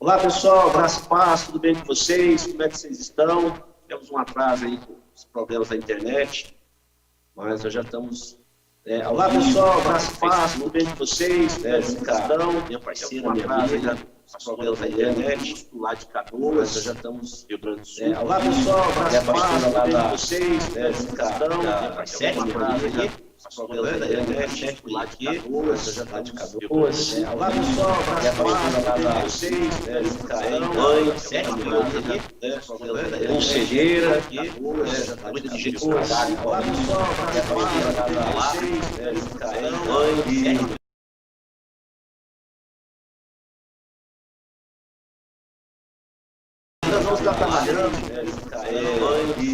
Olá pessoal, graça e paz, tudo bem com vocês? Como é que vocês estão? Temos um atraso aí com os problemas da internet, mas nós já estamos... Olá pessoal, graça e paz, tudo bem com vocês? Como é que vocês estão? Minha parceira, minha amiga, os problemas da internet, do lado de Canoas, nós já estamos Rio Grande do Sul. Olá pessoal, graça e paz, tudo bem com vocês? Como é que vocês estão? Minha parceira, minha amiga, problemas da internet, do lado de Canoas, já está de Canoas. Olá pessoal, graça e paz, tudo bem com vocês? Como é que vocês estão? Mãe, sete conselheira, muita de gente do trabalho. Olá pessoal, graça e paz, tudo bem com vocês? Como é que vocês estão? Mãe, nós vamos estar trabalhando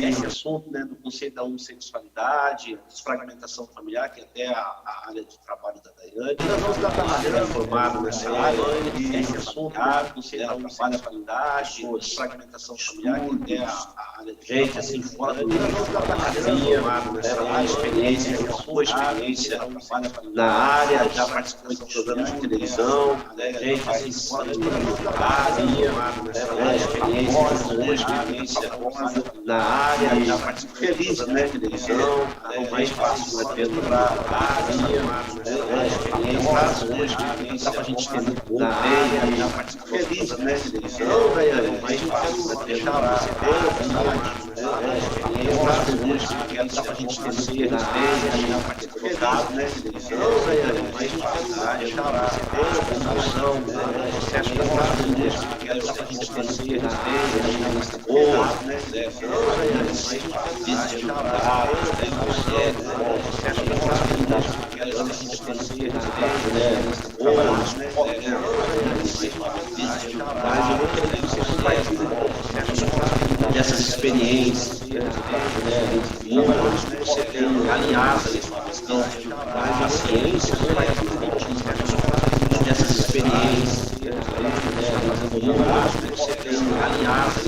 esse assunto, né, do conceito da homossexualidade, desfragmentação familiar, que é até a área de trabalho da Daiane. Nós vamos estar trabalhando formado nessa área, esse assunto, do conceito da homossexualidade, desfragmentação familiar, que é até a área de gente, assim, fora do nós vamos estar trabalhando nessa área, experiência, a sua experiência na área, já participou de programas de televisão, gente, assim, fora do experiência na área, já participou feliz, né, televisão, o mais fácil é dentro da área, experiência, dá pra gente entender na área, já participou feliz, né, televisão, o mais fácil é deixar você ver, dá pra gente entender na área, já participou feliz, né, televisão, o mais fácil é deixar você ver, processo da dá pra gente entender na área, ou, né, dessas experiências, você tem alinhado a questão da ciência, dessas experiências, você tem alinhado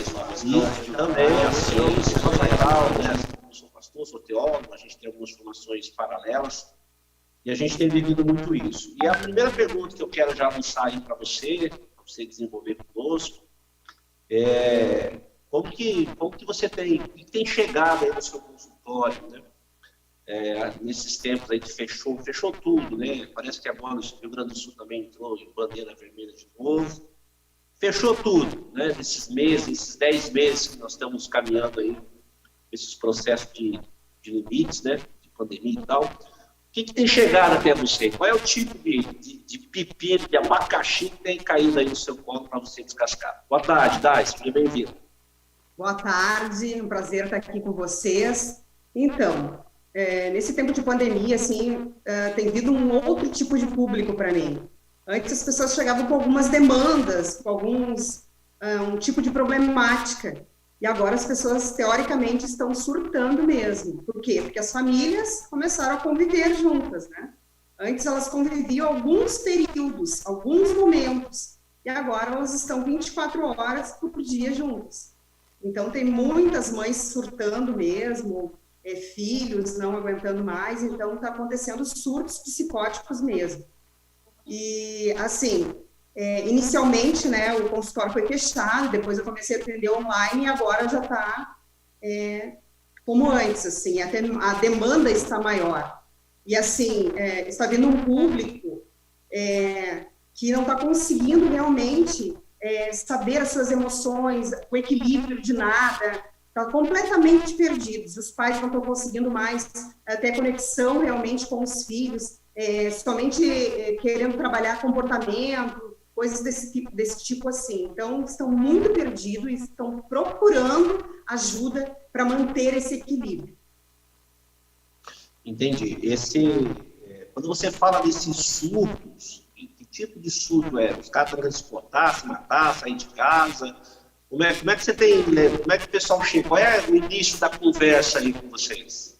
e também a ciência social, né? Eu sou pastor, sou teólogo, a gente tem algumas formações paralelas e a gente tem vivido muito isso. E a primeira pergunta que eu quero já lançar aí para você desenvolver conosco, é como que você tem chegado aí no seu consultório, né? Nesses tempos aí que fechou tudo, né? Parece que agora o Rio Grande do Sul também entrou em bandeira vermelha de novo. Fechou tudo, né? Nesses meses, esses 10 meses que nós estamos caminhando aí, esses processos de limites, né? De pandemia e tal. O que tem chegado até você? Qual é o tipo de pepino, de abacaxi que tem caído aí no seu colo para você descascar? Boa tarde, Dai, seja bem-vindo. Boa tarde, um prazer estar aqui com vocês. Então, nesse tempo de pandemia, assim, tem vindo um outro tipo de público para mim. Antes as pessoas chegavam com algumas demandas, com um tipo de problemática. E agora as pessoas, teoricamente, estão surtando mesmo. Por quê? Porque as famílias começaram a conviver juntas, né? Antes elas conviviam alguns períodos, alguns momentos. E agora elas estão 24 horas por dia juntas. Então tem muitas mães surtando mesmo, filhos não aguentando mais. Então está acontecendo surtos psicóticos mesmo. E, assim, inicialmente, né, o consultório foi fechado, depois eu comecei a atender online e agora já está como antes, assim, até a demanda está maior. E, assim, está vindo um público que não está conseguindo realmente saber as suas emoções, o equilíbrio de nada, está completamente perdidos. Os pais não estão conseguindo mais ter conexão realmente com os filhos, somente querendo trabalhar comportamento, coisas desse tipo assim. Então, estão muito perdidos e estão procurando ajuda para manter esse equilíbrio. Entendi. Quando você fala desses surtos, que tipo de surto é? Os caras estão querendo se botar, se matar, sair de casa? Como é que você tem, como é que o pessoal chega? Qual é o início da conversa aí com vocês?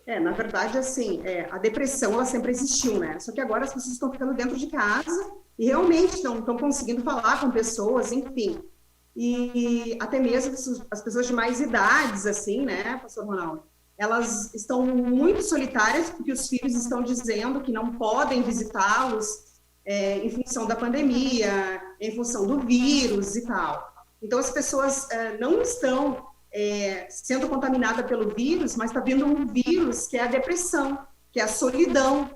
Na verdade, assim, a depressão, ela sempre existiu, né? Só que agora as pessoas estão ficando dentro de casa e realmente não estão conseguindo falar com pessoas, enfim. E até mesmo as pessoas de mais idades, assim, né, pastor Ronaldo? Elas estão muito solitárias porque os filhos estão dizendo que não podem visitá-los, em função da pandemia, em função do vírus e tal. Então, as pessoas não estão sendo contaminadas pelo vírus, mas está vindo um vírus que é a depressão, que é a solidão.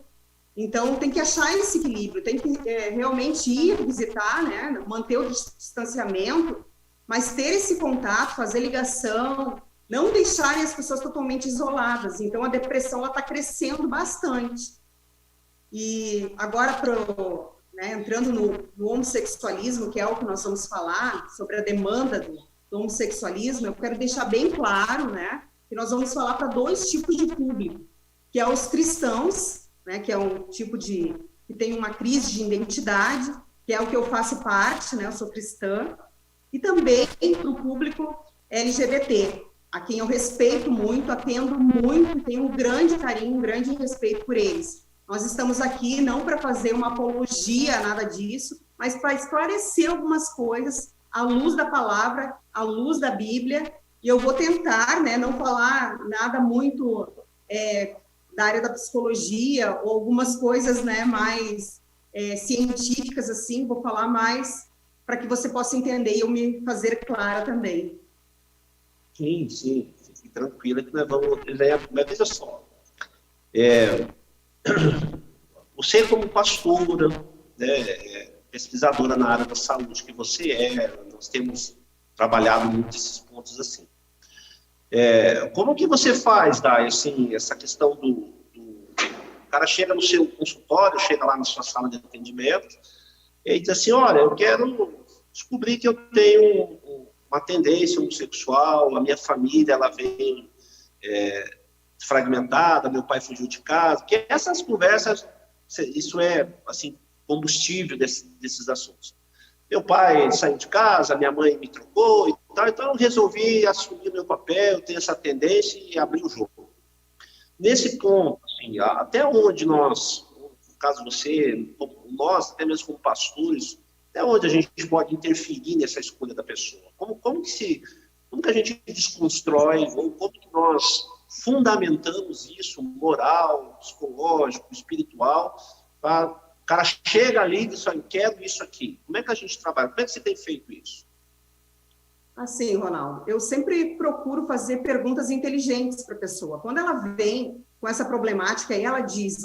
Então, tem que achar esse equilíbrio, tem que realmente ir visitar, né, manter o distanciamento, mas ter esse contato, fazer ligação, não deixarem as pessoas totalmente isoladas. Então, a depressão está crescendo bastante. E agora, entrando no homossexualismo, que é o que nós vamos falar, sobre a demanda do homossexualismo, eu quero deixar bem claro, né, que nós vamos falar para 2 tipos de público, que é os cristãos, né, que é um tipo que tem uma crise de identidade, que é o que eu faço parte, né, eu sou cristã, e também para o público LGBT, a quem eu respeito muito, atendo muito, tenho um grande carinho, um grande respeito por eles. Nós estamos aqui não para fazer uma apologia, nada disso, mas para esclarecer algumas coisas à luz da palavra, à luz da Bíblia, e eu vou tentar, né, não falar nada muito da área da psicologia, ou algumas coisas, né, mais científicas, assim, vou falar mais para que você possa entender e eu me fazer clara também. Sim, sim, fique tranquila que nós vamos... Mas veja só, você como pastora, né, pesquisadora na área da saúde que você nós temos trabalhado muito esses pontos assim. Como que você faz, Dai, assim, essa questão o cara chega no seu consultório, chega lá na sua sala de atendimento e diz assim, olha, eu quero descobrir que eu tenho uma tendência homossexual, a minha família, ela vem fragmentada, meu pai fugiu de casa, porque essas conversas, isso é, assim, combustível desses assuntos. Meu pai saiu de casa, minha mãe me trocou e tal, então eu resolvi assumir meu papel, ter essa tendência e abrir o jogo. Nesse ponto, assim, até onde nós, no caso você, nós, até mesmo como pastores, até onde a gente pode interferir nessa escolha da pessoa? Como que a gente desconstrói, ou como que nós fundamentamos isso, moral, psicológico, espiritual, para o cara chega ali e diz, eu quero isso aqui. Como é que a gente trabalha? Como é que você tem feito isso? Assim, Ronaldo, eu sempre procuro fazer perguntas inteligentes para a pessoa. Quando ela vem com essa problemática e ela diz,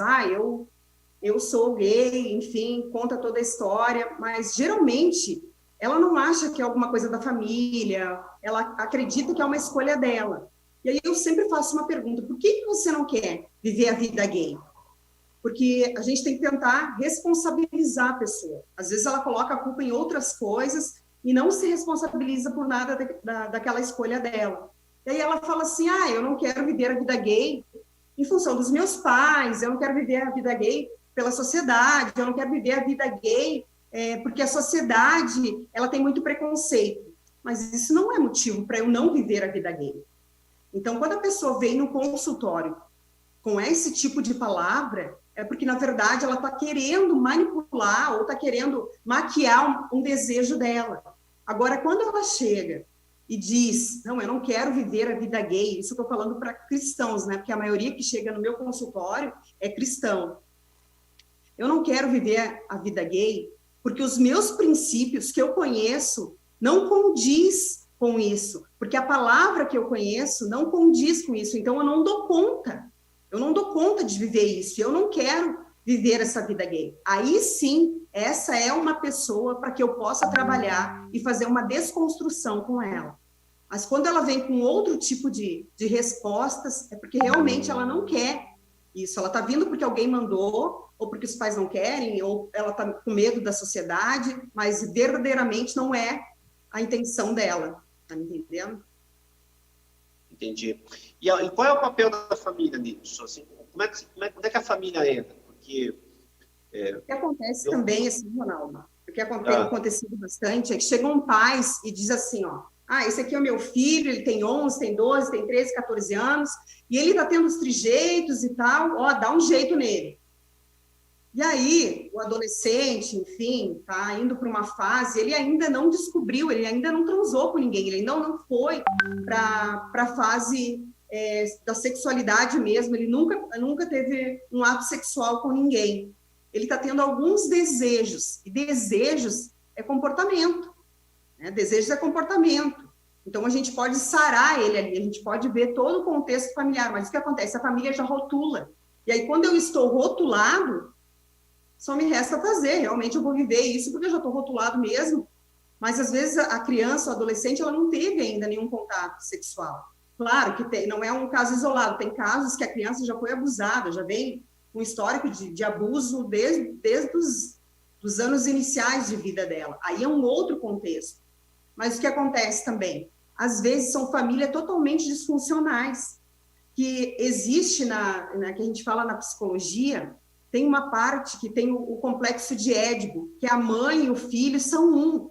eu sou gay, enfim, conta toda a história, mas geralmente ela não acha que é alguma coisa da família, ela acredita que é uma escolha dela. E aí eu sempre faço uma pergunta, por que você não quer viver a vida gay? Porque a gente tem que tentar responsabilizar a pessoa. Às vezes ela coloca a culpa em outras coisas e não se responsabiliza por nada daquela escolha dela. E aí ela fala assim, eu não quero viver a vida gay em função dos meus pais, eu não quero viver a vida gay pela sociedade, eu não quero viver a vida gay porque a sociedade ela tem muito preconceito. Mas isso não é motivo para eu não viver a vida gay. Então, quando a pessoa vem no consultório com esse tipo de palavra, é porque, na verdade, ela está querendo manipular ou está querendo maquiar um desejo dela. Agora, quando ela chega e diz, não, eu não quero viver a vida gay, isso eu estou falando para cristãos, né? Porque a maioria que chega no meu consultório é cristão. Eu não quero viver a vida gay porque os meus princípios que eu conheço não condiz com isso, porque a palavra que eu conheço não condiz com isso, então eu não dou conta de viver isso, eu não quero viver essa vida gay. Aí sim, essa é uma pessoa para que eu possa trabalhar e fazer uma desconstrução com ela. Mas quando ela vem com outro tipo de respostas, é porque realmente ela não quer isso, ela está vindo porque alguém mandou, ou porque os pais não querem, ou ela está com medo da sociedade, mas verdadeiramente não é a intenção dela. Tá me entendendo? Entendi. E qual é o papel da família nisso? Assim, onde é que a família entra? Porque... o que acontece também, assim, Ronaldo, o que tem acontecido bastante é que chegam pais e diz assim, esse aqui é o meu filho, ele tem 11, tem 12, tem 13, 14 anos, e ele tá tendo os trejeitos e tal, dá um jeito nele. E aí, o adolescente, enfim, tá indo para uma fase, ele ainda não descobriu, ele ainda não transou com ninguém, ele ainda não foi para a fase da sexualidade mesmo, ele nunca teve um ato sexual com ninguém. ele está tendo alguns desejos, e desejos é comportamento, né? Desejos é comportamento. Então, a gente pode sarar ele ali, a gente pode ver todo o contexto familiar, mas o que acontece? A família já rotula. E aí, quando eu estou rotulado, só me resta fazer. Realmente, eu vou viver isso, porque eu já estou rotulado mesmo. Mas, às vezes, a criança, o adolescente, ela não teve ainda nenhum contato sexual. Claro que não é um caso isolado. Tem casos que a criança já foi abusada, já vem um histórico de abuso desde os anos iniciais de vida dela. Aí é um outro contexto. Mas o que acontece também? Às vezes são famílias totalmente disfuncionais, que existe que a gente fala na psicologia, tem uma parte que tem o complexo de Édipo, que a mãe e o filho são um,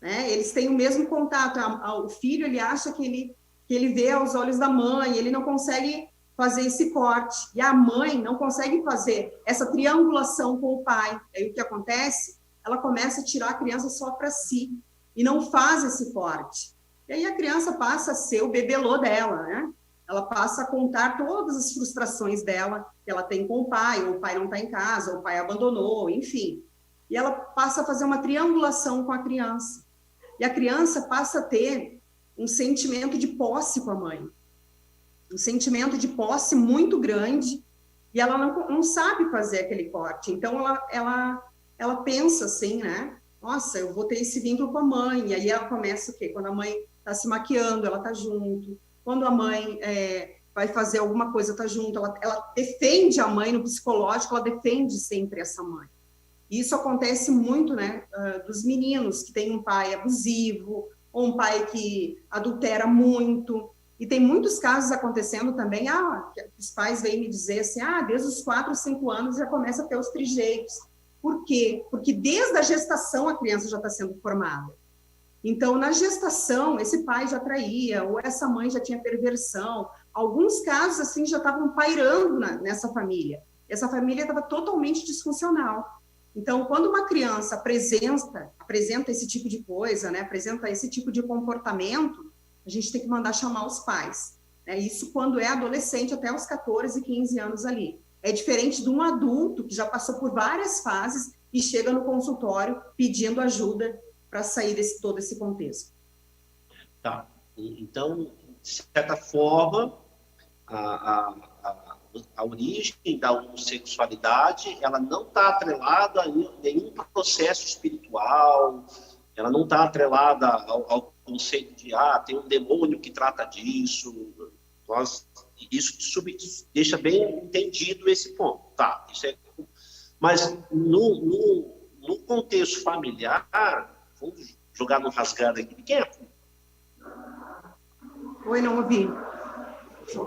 né? Eles têm o mesmo contato. O filho, ele acha que ele vê aos olhos da mãe, ele não consegue fazer esse corte, e a mãe não consegue fazer essa triangulação com o pai. Aí o que acontece? Ela começa a tirar a criança só para si, e não faz esse corte. E aí a criança passa a ser o bebelô dela, né? Ela passa a contar todas as frustrações dela, que ela tem com o pai, ou o pai não está em casa, ou o pai abandonou, enfim. E ela passa a fazer uma triangulação com a criança. E a criança passa a ter um sentimento de posse com a mãe. Um sentimento de posse muito grande, e ela não sabe fazer aquele corte. Então, ela pensa assim, né? Nossa, eu vou ter esse vínculo com a mãe. E aí ela começa o quê? Quando a mãe está se maquiando, ela está junto. Quando a mãe vai fazer alguma coisa, está junto. Ela defende a mãe no psicológico, ela defende sempre essa mãe. E isso acontece muito, né? Dos meninos que têm um pai abusivo, ou um pai que adultera muito. E tem muitos casos acontecendo também, que os pais vêm me dizer assim, desde os 4, 5 anos já começa a ter os trejeitos. Por quê? Porque desde a gestação a criança já está sendo formada. Então, na gestação, esse pai já traía, ou essa mãe já tinha perversão. Alguns casos, assim, já estavam pairando nessa família. Essa família estava totalmente disfuncional. Então, quando uma criança apresenta esse tipo de coisa, né, apresenta esse tipo de comportamento, a gente tem que mandar chamar os pais. Né? Isso quando é adolescente, até os 14, 15 anos ali. É diferente de um adulto que já passou por várias fases e chega no consultório pedindo ajuda para sair de todo esse contexto. Tá. Então, de certa forma, a origem da homossexualidade, ela não está atrelada a nenhum processo espiritual, ela não está atrelada ao conceito de, tem um demônio que trata disso. Isso deixa bem entendido esse ponto. Tá, isso é... Mas no contexto familiar, vamos jogar no rasgado aqui, quem é? Oi, não ouvi. No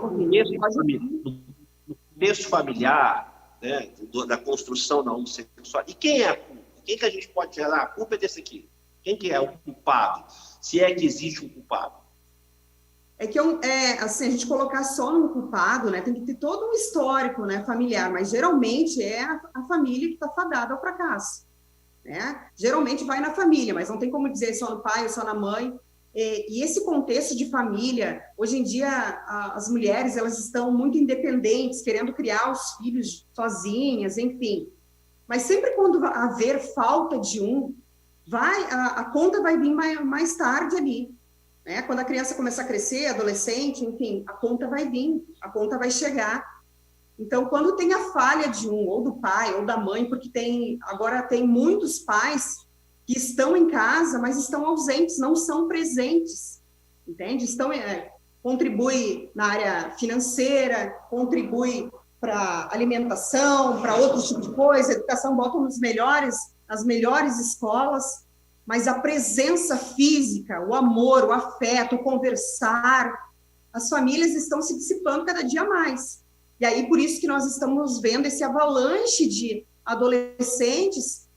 contexto familiar, né, da construção da homossexualidade, e quem é a culpa? Quem que a gente pode gerar? A culpa é desse aqui. Quem que é o culpado? Se é que existe um culpado. É que assim, a gente colocar só no culpado, né, tem que ter todo um histórico, né, familiar, mas geralmente é a família que está fadada ao fracasso. Né? Geralmente vai na família, mas não tem como dizer só no pai ou só na mãe. E esse contexto de família, hoje em dia as mulheres elas estão muito independentes, querendo criar os filhos sozinhas, enfim. Mas sempre quando haver falta de um, a conta vai vir mais tarde ali. Né? Quando a criança começar a crescer, adolescente, enfim, a conta vai vir, a conta vai chegar. Então, quando tem a falha de um, ou do pai, ou da mãe, porque agora tem muitos pais que estão em casa, mas estão ausentes, não são presentes, entende? Contribui na área financeira, contribui para alimentação, para outro tipo de coisa, educação, botam nas melhores escolas, mas a presença física, o amor, o afeto, o conversar, as famílias estão se dissipando cada dia mais. E aí, por isso que nós estamos vendo esse avalanche de adolescentes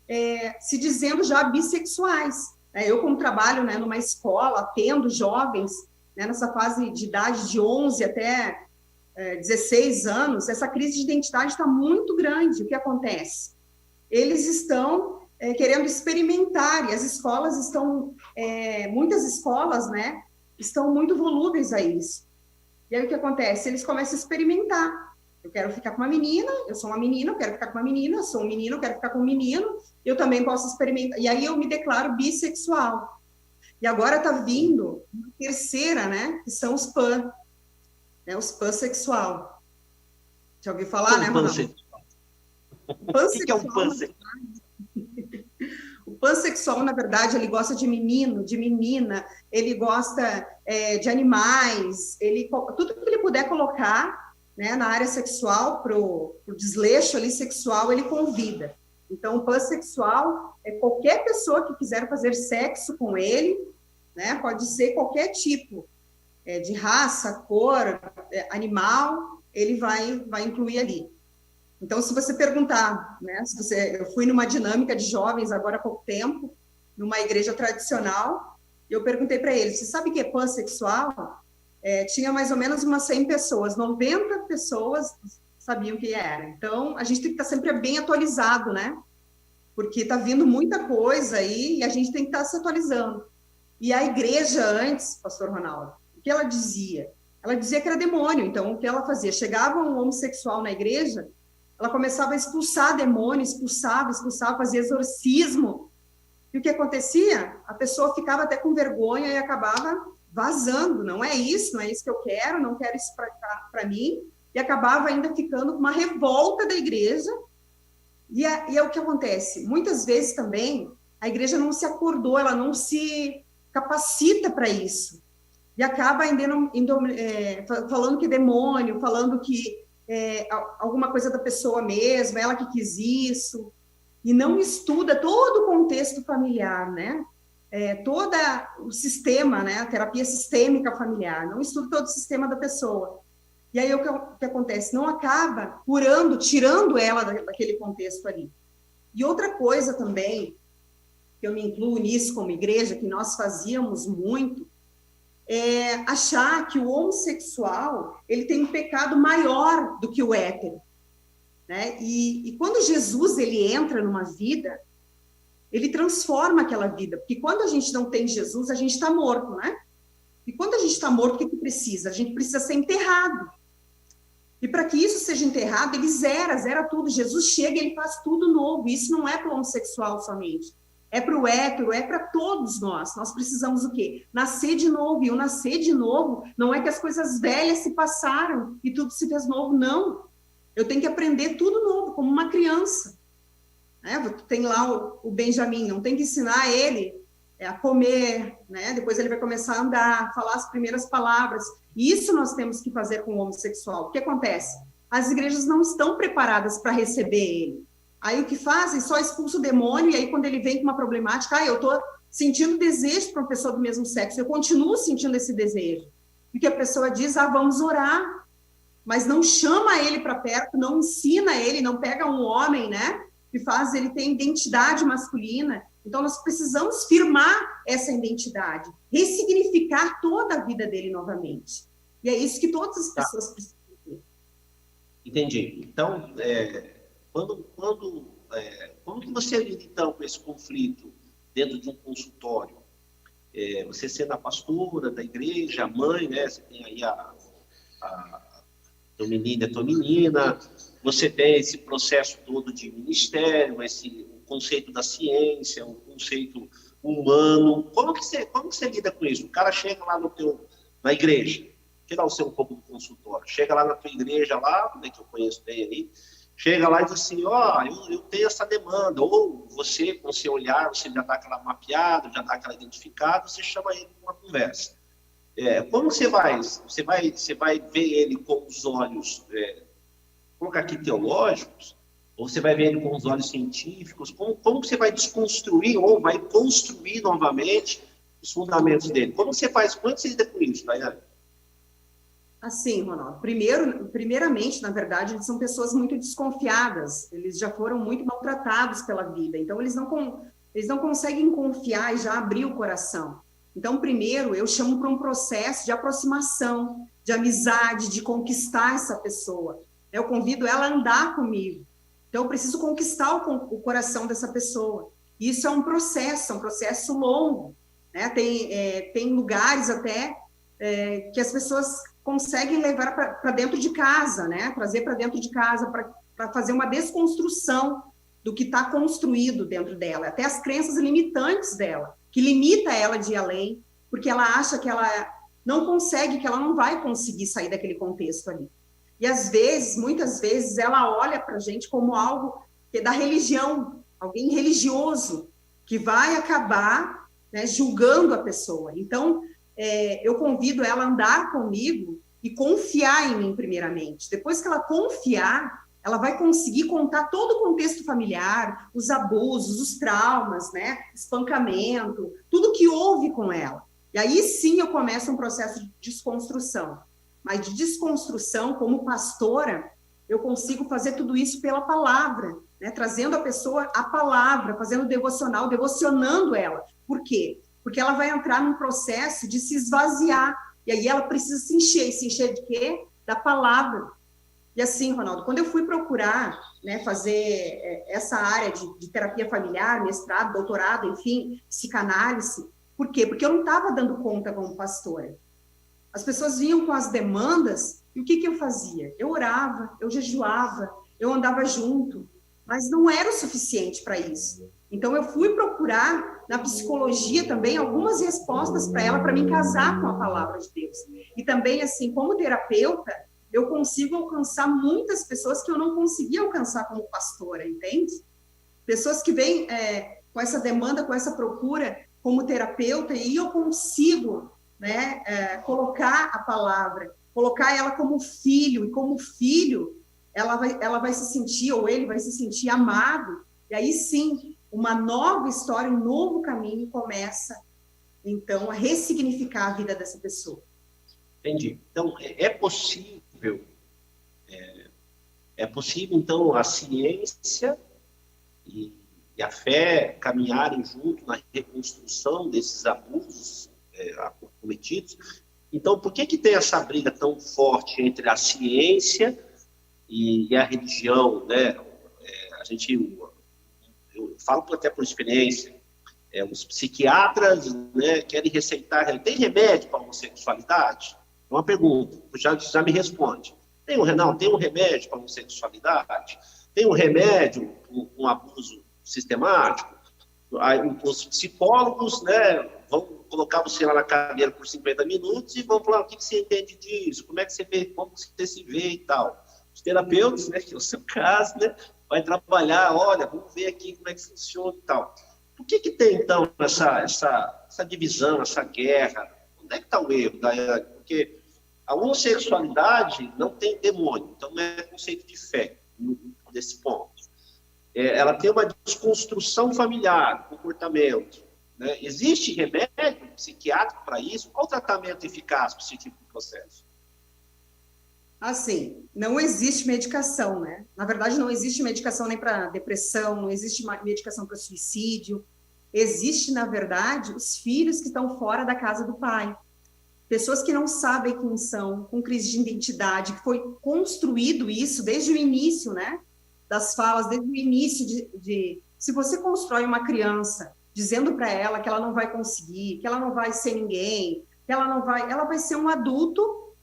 se dizendo já bissexuais. Eu, como trabalho, né, numa escola, atendo jovens, né, nessa fase de idade de 11 até 16 anos, essa crise de identidade está muito grande. O que acontece? Eles estão querendo experimentar, e as escolas muitas escolas, né, estão muito volúveis a isso. E aí o que acontece? Eles começam a experimentar. Eu quero ficar com uma menina, eu sou uma menina, eu quero ficar com uma menina, eu sou um menino, eu quero ficar com um menino, eu também posso experimentar. E aí eu me declaro bissexual. E agora está vindo uma terceira, né? Que são os pan, né? Os pansexual. Já ouviu falar, né, Ronaldo? O que é um pansexual? O pansexual, na verdade, ele gosta de menino, de menina, ele gosta de animais, tudo que ele puder colocar, né, na área sexual, para o desleixo ali sexual, ele convida. Então, o pansexual é qualquer pessoa que quiser fazer sexo com ele, né, pode ser qualquer tipo, de raça, cor, animal, ele vai incluir ali. Então, se você perguntar, né, eu fui numa dinâmica de jovens agora há pouco tempo, numa igreja tradicional, e eu perguntei para eles, você sabe o que é pansexual? Tinha mais ou menos umas 100 pessoas, 90 pessoas sabiam o que era. Então, a gente tem que estar sempre bem atualizado, né? Porque está vindo muita coisa aí e a gente tem que estar se atualizando. E a igreja antes, pastor Ronaldo, o que ela dizia? Ela dizia que era demônio. Então, o que ela fazia? Chegava um homossexual na igreja, ela começava a expulsar demônio, expulsava, fazia exorcismo. E o que acontecia? A pessoa ficava até com vergonha e acabava vazando. Não é isso que eu quero, não quero isso para mim. E acabava ainda ficando com uma revolta da igreja. E é o que acontece. Muitas vezes também a igreja não se acordou, ela não se capacita para isso. E acaba ainda falando que é demônio, falando que alguma coisa da pessoa mesma, ela que quis isso, e não estuda todo o contexto familiar, né? Todo o sistema, né? A terapia sistêmica familiar, não estuda todo o sistema da pessoa. E aí o que acontece? Não acaba curando, tirando ela daquele contexto ali. E outra coisa também, que eu me incluo nisso como igreja, que nós fazíamos muito, achar que o homossexual ele tem um pecado maior do que o hétero, né? E quando Jesus ele entra numa vida, ele transforma aquela vida, porque quando a gente não tem Jesus, a gente está morto, né? E quando a gente está morto, o que precisa? A gente precisa ser enterrado. E para que isso seja enterrado, ele zera tudo. Jesus chega e ele faz tudo novo. Isso não é para o homossexual somente. É para o hétero, é para todos nós. Nós precisamos o quê? Nascer de novo. E o nascer de novo não é que as coisas velhas se passaram e tudo se fez novo, não. Eu tenho que aprender tudo novo, como uma criança. Tem lá o Benjamin, não tem que ensinar ele a comer, né? Depois ele vai começar a andar, falar as primeiras palavras. E isso nós temos que fazer com o homossexual. O que acontece? As igrejas não estão preparadas para receber ele. Aí o que fazem? Só expulsa o demônio, e aí quando ele vem com uma problemática, eu estou sentindo desejo para uma pessoa do mesmo sexo, eu continuo sentindo esse desejo. E que a pessoa diz, vamos orar, mas não chama ele para perto, não ensina ele, não pega um homem, né, que faz ele ter identidade masculina. Então nós precisamos firmar essa identidade, ressignificar toda a vida dele novamente. E é isso que todas as pessoas precisam ter. Entendi. Então, como que você lida, então, com esse conflito dentro de um consultório? Você sendo a pastora da igreja, a mãe, né? Você tem aí teu menino e a tua menina, você tem esse processo todo de ministério, o conceito da ciência, o conceito humano. Como que você lida com isso? O cara chega lá na igreja, tirar um pouco do consultório, chega lá na tua igreja, lá, né, que eu conheço bem aí, chega lá e diz assim, eu tenho essa demanda, ou você, com o seu olhar, você já está aquela mapeado, já está aquela identificado, você chama ele para uma conversa. Como você vai ver ele com os olhos, colocar aqui teológicos, ou você vai ver ele com os olhos científicos? Como você vai desconstruir ou vai construir novamente os fundamentos dele? Como você faz? Como você lida com isso, Daiane? Assim, Ronaldo, primeiramente, na verdade, eles são pessoas muito desconfiadas, eles já foram muito maltratados pela vida, então eles não conseguem confiar e já abrir o coração. Então, primeiro, eu chamo para um processo de aproximação, de amizade, de conquistar essa pessoa. Eu convido ela a andar comigo. Então, eu preciso conquistar o coração dessa pessoa. Isso é um processo longo, né? Tem lugares até que as pessoas consegue levar para dentro de casa, né? Trazer para dentro de casa para fazer uma desconstrução do que está construído dentro dela, até as crenças limitantes dela, que limita ela de ir além, porque ela acha que ela não consegue, que ela não vai conseguir sair daquele contexto ali. E às vezes, muitas vezes, ela olha para a gente como algo que é da religião, alguém religioso, que vai acabar, né, julgando a pessoa. Então, eu convido ela a andar comigo e confiar em mim primeiramente. Depois que ela confiar, ela vai conseguir contar todo o contexto familiar, os abusos, os traumas, né, espancamento, tudo que houve com ela. E aí sim eu começo um processo de desconstrução. Mas de desconstrução, como pastora, eu consigo fazer tudo isso pela palavra, né, trazendo a pessoa a palavra, fazendo devocional, devocionando ela. Por quê? Porque ela vai entrar num processo de se esvaziar. E aí ela precisa se encher. E se encher de quê? Da palavra. E assim, Ronaldo, quando eu fui procurar, né, fazer essa área de terapia familiar, mestrado, doutorado, enfim, psicanálise, por quê? Porque eu não estava dando conta como pastora. As pessoas vinham com as demandas, e o que eu fazia? Eu orava, eu jejuava, eu andava junto, mas não era o suficiente para isso. Então, eu fui procurar na psicologia também algumas respostas para ela, para me casar com a palavra de Deus. E também, assim, como terapeuta, eu consigo alcançar muitas pessoas que eu não conseguia alcançar como pastora, entende? Pessoas que vêm com essa demanda, com essa procura como terapeuta, e eu consigo, né, colocar a palavra, colocar ela como filho, e como filho, ela vai se sentir, ou ele vai se sentir amado, e aí sim, uma nova história, um novo caminho começa, então, a ressignificar a vida dessa pessoa. Entendi. Então, é possível, então, a ciência e a fé caminharem junto na reconstrução desses abusos cometidos. Então, por que tem essa briga tão forte entre a ciência e a religião, né? Eu falo até por experiência, os psiquiatras, né, querem receitar, tem remédio para a homossexualidade? É uma pergunta, já me responde. Tem um remédio para a homossexualidade? Tem um remédio para um abuso sistemático? Aí, os psicólogos, né, vão colocar você lá na cadeira por 50 minutos e vão falar o que você entende disso, como é que você vê, como você se vê e tal. Os terapeutas, né, que é o seu caso, né, vai trabalhar, olha, vamos ver aqui como é que funciona e tal. Por que tem, então, essa divisão, essa guerra? Onde é que está o erro? Porque a homossexualidade não tem demônio, então não é conceito de fé nesse ponto. Ela tem uma desconstrução familiar, comportamento. Né? Existe remédio psiquiátrico para isso? Qual o tratamento eficaz para esse tipo de processo? Assim, não existe medicação, né? Na verdade, não existe medicação nem para depressão, não existe medicação para suicídio. Existe, na verdade, os filhos que estão fora da casa do pai. Pessoas que não sabem quem são, com crise de identidade, que foi construído isso desde o início, né? Das falas, desde o início se você constrói uma criança dizendo para ela que ela não vai conseguir, que ela não vai ser ninguém, que ela vai ser um adulto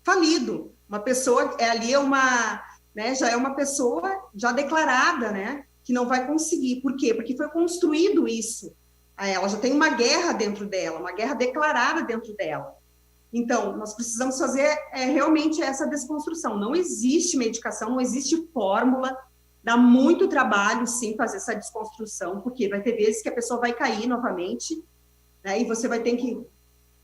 falido. Uma pessoa, né, já é uma pessoa já declarada, né, que não vai conseguir. Por quê? Porque foi construído isso a ela, já tem uma guerra dentro dela, uma guerra declarada dentro dela. Então, nós precisamos fazer realmente essa desconstrução. Não existe medicação, não existe fórmula, dá muito trabalho, sim, fazer essa desconstrução, porque vai ter vezes que a pessoa vai cair novamente, né, e você vai ter que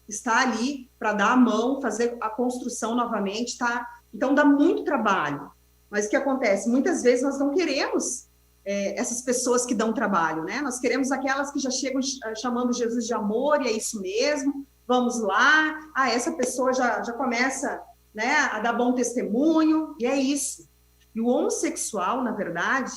estar ali para dar a mão, fazer a construção novamente, tá? Então, dá muito trabalho. Mas o que acontece? Muitas vezes nós não queremos essas pessoas que dão trabalho, né? Nós queremos aquelas que já chegam chamando Jesus de amor, e é isso mesmo, vamos lá, essa pessoa já começa, né, a dar bom testemunho, e é isso. E o homossexual, na verdade,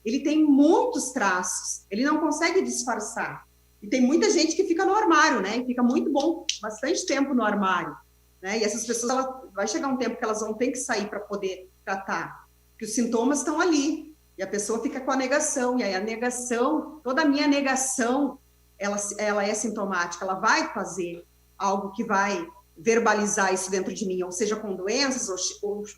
ele tem muitos traços, ele não consegue disfarçar. E tem muita gente que fica no armário, né? E fica muito bom, bastante tempo no armário. Né? E essas pessoas, vai chegar um tempo que elas vão ter que sair para poder tratar. Porque os sintomas estão ali. E a pessoa fica com a negação. E aí a negação, toda a minha negação, ela é sintomática. Ela vai fazer algo que vai verbalizar isso dentro de mim, ou seja, com doenças,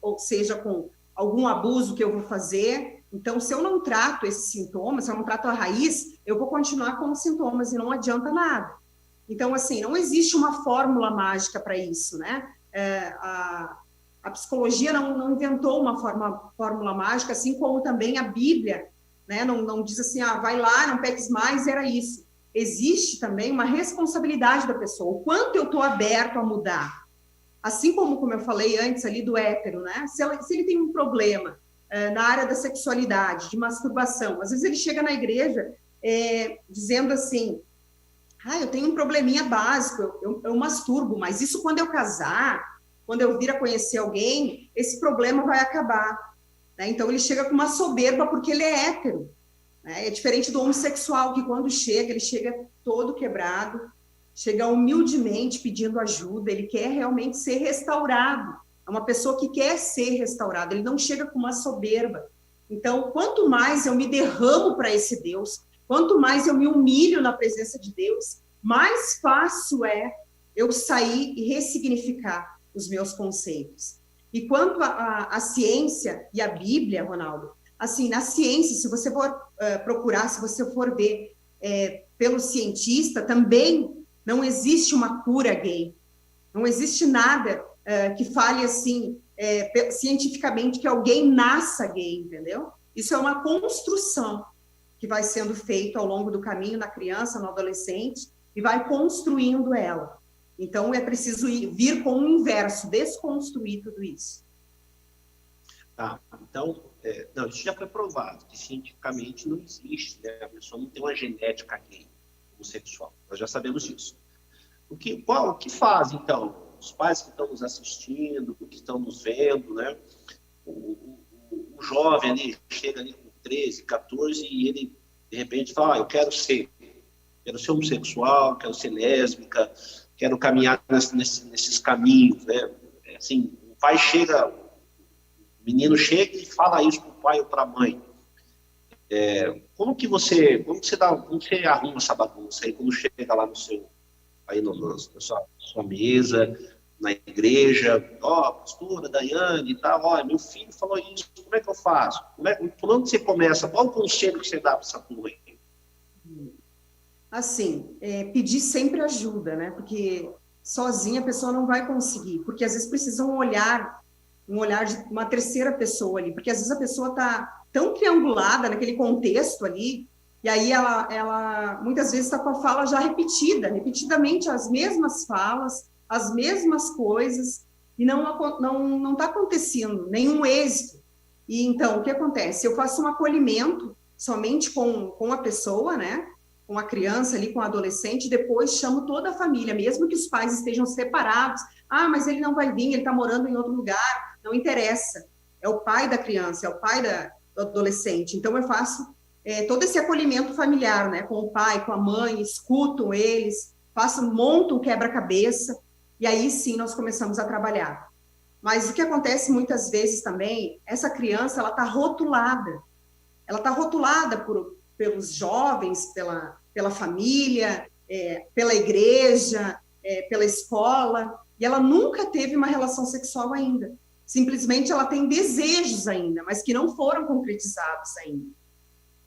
ou seja, com algum abuso que eu vou fazer. Então, se eu não trato esses sintomas, se eu não trato a raiz, eu vou continuar com os sintomas e não adianta nada. Então, assim, não existe uma fórmula mágica para isso, né? A psicologia não inventou uma fórmula mágica, assim como também a Bíblia, né? Não diz assim, vai lá, não peques mais, era isso. Existe também uma responsabilidade da pessoa, o quanto eu estou aberto a mudar. Assim como eu falei antes ali do hétero, né? Se ele tem um problema na área da sexualidade, de masturbação, às vezes ele chega na igreja dizendo assim, eu tenho um probleminha básico, eu masturbo, mas isso quando eu casar, quando eu vir a conhecer alguém, esse problema vai acabar. Né? Então ele chega com uma soberba porque ele é hétero. Né? É diferente do homossexual, que quando chega, ele chega todo quebrado, chega humildemente pedindo ajuda, ele quer realmente ser restaurado. É uma pessoa que quer ser restaurada, ele não chega com uma soberba. Então, quanto mais eu me derramo para esse Deus, quanto mais eu me humilho na presença de Deus, mais fácil é eu sair e ressignificar os meus conceitos. E quanto à ciência e à Bíblia, Ronaldo, assim, na ciência, se você for procurar, se você for ver pelo cientista, também não existe uma cura gay. Não existe nada que fale assim, cientificamente, que alguém nasça gay, entendeu? Isso é uma construção que vai sendo feito ao longo do caminho na criança, no adolescente, e vai construindo ela. Então, é preciso vir com o inverso, desconstruir tudo isso. Tá, então, não, isso já foi provado, que cientificamente não existe, né? A pessoa não tem uma genética gay, homossexual, nós já sabemos disso. O que faz, então, os pais que estão nos assistindo, que estão nos vendo, né? O jovem ali, chega ali com 13, 14, e ele, de repente, fala, eu quero ser homossexual, quero ser lésbica, quero caminhar nesses caminhos, né? Assim, o menino chega e fala isso para o pai ou para a mãe. Como você arruma essa bagunça aí quando chega lá na sua mesa, na igreja, pastora Daiane e tal, meu filho falou isso, como é que eu faço? Por onde você começa? Qual o conselho que você dá para essa turma aí? Assim, pedir sempre ajuda, né? Porque sozinha a pessoa não vai conseguir, porque às vezes precisa um olhar de uma terceira pessoa ali, porque às vezes a pessoa está tão triangulada naquele contexto ali, e aí ela muitas vezes está com a fala já repetidamente as mesmas falas, as mesmas coisas, e não está acontecendo nenhum êxito. E então, o que acontece? Eu faço um acolhimento somente com a pessoa, né? Com a criança ali, com o adolescente, depois chamo toda a família, mesmo que os pais estejam separados. Mas ele não vai vir, ele está morando em outro lugar, não interessa. É o pai da criança, é o pai do adolescente. Então, eu faço todo esse acolhimento familiar, né? Com o pai, com a mãe, escuto eles, monto um quebra-cabeça, e aí sim nós começamos a trabalhar. Mas o que acontece muitas vezes também, essa criança, ela está rotulada. Ela está rotulada pelos jovens, pela família, pela igreja, pela escola, e ela nunca teve uma relação sexual ainda. Simplesmente ela tem desejos ainda, mas que não foram concretizados ainda.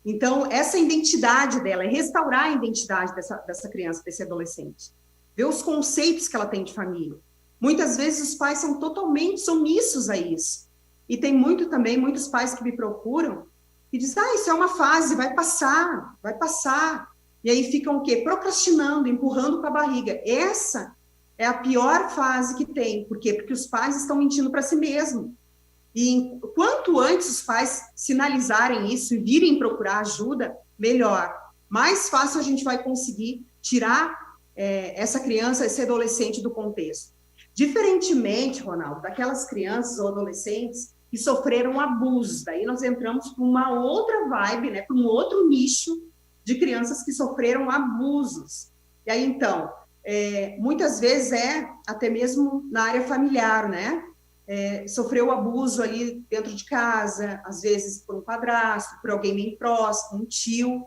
Então, essa identidade dela, restaurar a identidade dessa criança, desse adolescente. Ver os conceitos que ela tem de família. Muitas vezes os pais são totalmente omissos a isso. E tem muitos pais que me procuram e dizem, isso é uma fase, vai passar. E aí ficam o quê? Procrastinando, empurrando com a barriga. Essa é a pior fase que tem. Por quê? Porque os pais estão mentindo para si mesmos. E quanto antes os pais sinalizarem isso e virem procurar ajuda, melhor. Mais fácil a gente vai conseguir tirar essa criança, esse adolescente do contexto. Diferentemente, Ronaldo, daquelas crianças ou adolescentes que sofreram abusos. Daí nós entramos para uma outra vibe, né, para um outro nicho de crianças que sofreram abusos. E aí, então, muitas vezes até mesmo na área familiar, né? Sofreu abuso ali dentro de casa, às vezes por um padrasto, por alguém bem próximo, um tio,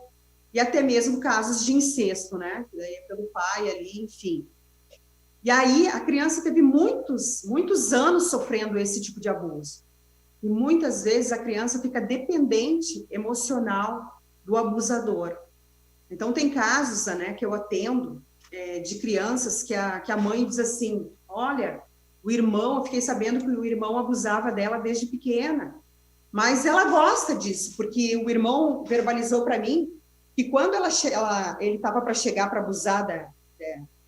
e até mesmo casos de incesto, né? Pelo pai ali, enfim. E aí a criança teve muitos anos sofrendo esse tipo de abuso. E muitas vezes a criança fica dependente emocional do abusador. Então tem casos, né, que eu atendo de crianças que a mãe diz assim, olha, eu fiquei sabendo que o irmão abusava dela desde pequena, mas ela gosta disso, porque o irmão verbalizou para mim que quando ele estava para chegar para abusar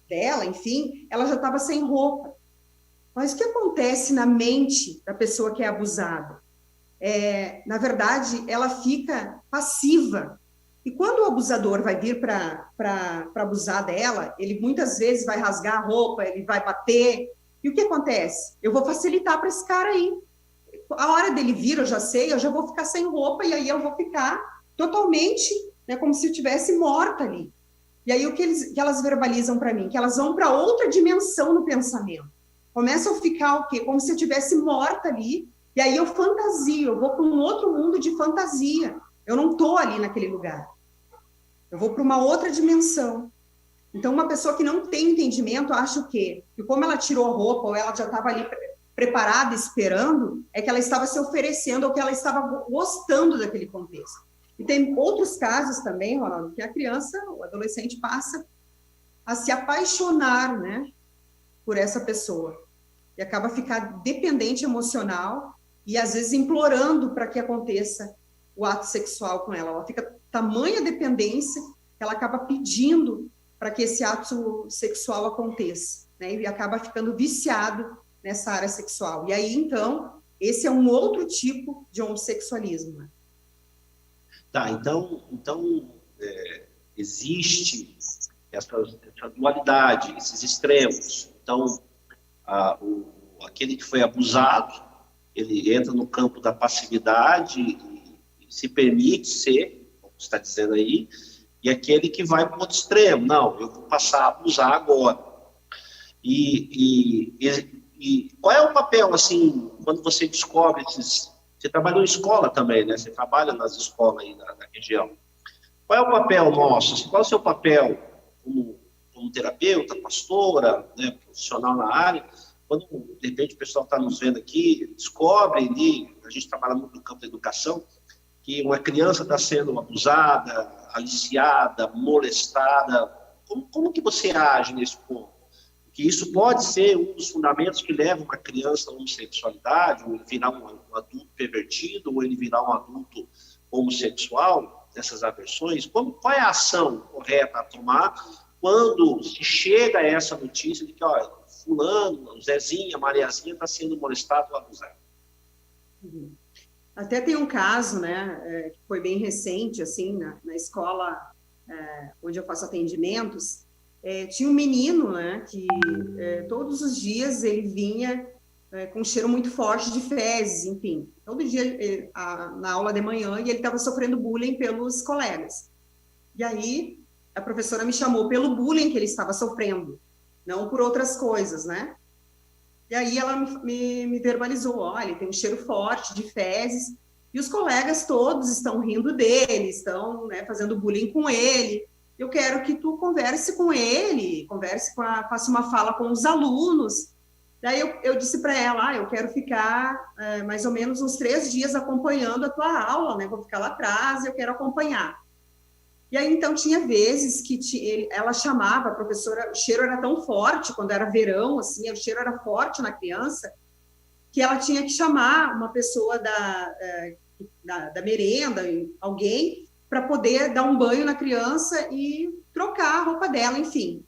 dela, enfim, ela já estava sem roupa. Mas o que acontece na mente da pessoa que é abusada? Na verdade, ela fica passiva. E quando o abusador vai vir para abusar dela, ele muitas vezes vai rasgar a roupa, ele vai bater. E o que acontece? Eu vou facilitar para esse cara aí. A hora dele vir, eu já sei, eu já vou ficar sem roupa e aí eu vou ficar totalmente, né, como se eu estivesse morta ali. E aí o que elas verbalizam para mim? Que elas vão para outra dimensão no pensamento. Começam a ficar o quê? Como se eu estivesse morta ali. E aí eu fantasio, eu vou para um outro mundo de fantasia. Eu não estou ali naquele lugar. Eu vou para uma outra dimensão. Então, uma pessoa que não tem entendimento acha o quê? Que como ela tirou a roupa ou ela já estava ali preparada, esperando, é que ela estava se oferecendo ou que ela estava gostando daquele contexto. E tem outros casos também, Ronaldo, que a criança, o adolescente passa a se apaixonar, né, por essa pessoa. E acaba ficando dependente emocional e, às vezes, implorando para que aconteça o ato sexual com ela. Ela fica tamanha dependência que ela acaba pedindo para que esse ato sexual aconteça, né? E acaba ficando viciado nessa área sexual. E aí, então, esse é um outro tipo de homossexualismo. Né? Tá, então existe essa dualidade, esses extremos. Então, aquele que foi abusado, ele entra no campo da passividade e se permite ser, como você está dizendo aí, e aquele que vai para o outro extremo, não, eu vou passar a abusar agora. E qual é o papel, assim, quando você descobre esses... Você trabalhou em escola também, né? Você trabalha nas escolas aí da região. Qual é o papel nosso? Qual é o seu papel como terapeuta, pastora, né, profissional na área? Quando, de repente, o pessoal está nos vendo aqui, descobre ali, a gente trabalha muito no campo da educação, que uma criança está sendo abusada, aliciada, molestada. Como que você age nesse ponto? Que isso pode ser um dos fundamentos que levam uma criança à homossexualidade, ou ele virar um adulto pervertido, ou ele virar um adulto homossexual, dessas aversões. Qual é a ação correta a tomar quando se chega a essa notícia de que, olha, fulano, Zezinha, Mariazinha está sendo molestado ou abusado? Até tem um caso, né, que foi bem recente, assim, na escola onde eu faço atendimentos. Tinha um menino, né, que todos os dias ele vinha com um cheiro muito forte de fezes, enfim. Todo dia na aula de manhã, e ele estava sofrendo bullying pelos colegas. E aí a professora me chamou pelo bullying que ele estava sofrendo, não por outras coisas, né? E aí ela me verbalizou, olha, ele tem um cheiro forte de fezes, e os colegas todos estão rindo dele, estão, né, fazendo bullying com ele. Eu quero que tu converse com ele, faça uma fala com os alunos. Daí eu disse para ela, eu quero ficar mais ou menos uns 3 dias acompanhando a tua aula, né? Vou ficar lá atrás, eu quero acompanhar. E aí, então, tinha vezes que ela chamava a professora, o cheiro era tão forte, quando era verão, assim, o cheiro era forte na criança, que ela tinha que chamar uma pessoa da merenda, alguém, para poder dar um banho na criança e trocar a roupa dela, enfim.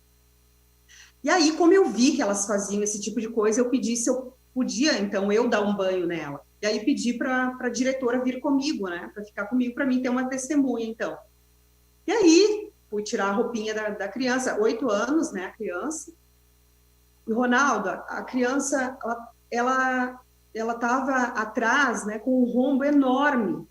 E aí, como eu vi que elas faziam esse tipo de coisa, eu pedi se eu podia, então, eu dar um banho nela. E aí pedi para a diretora vir comigo, né, para ficar comigo, para mim ter uma testemunha, então. E aí, fui tirar a roupinha da criança, 8 anos, né, a criança. E, Ronaldo, a criança, ela estava atrás, né, com um rombo enorme.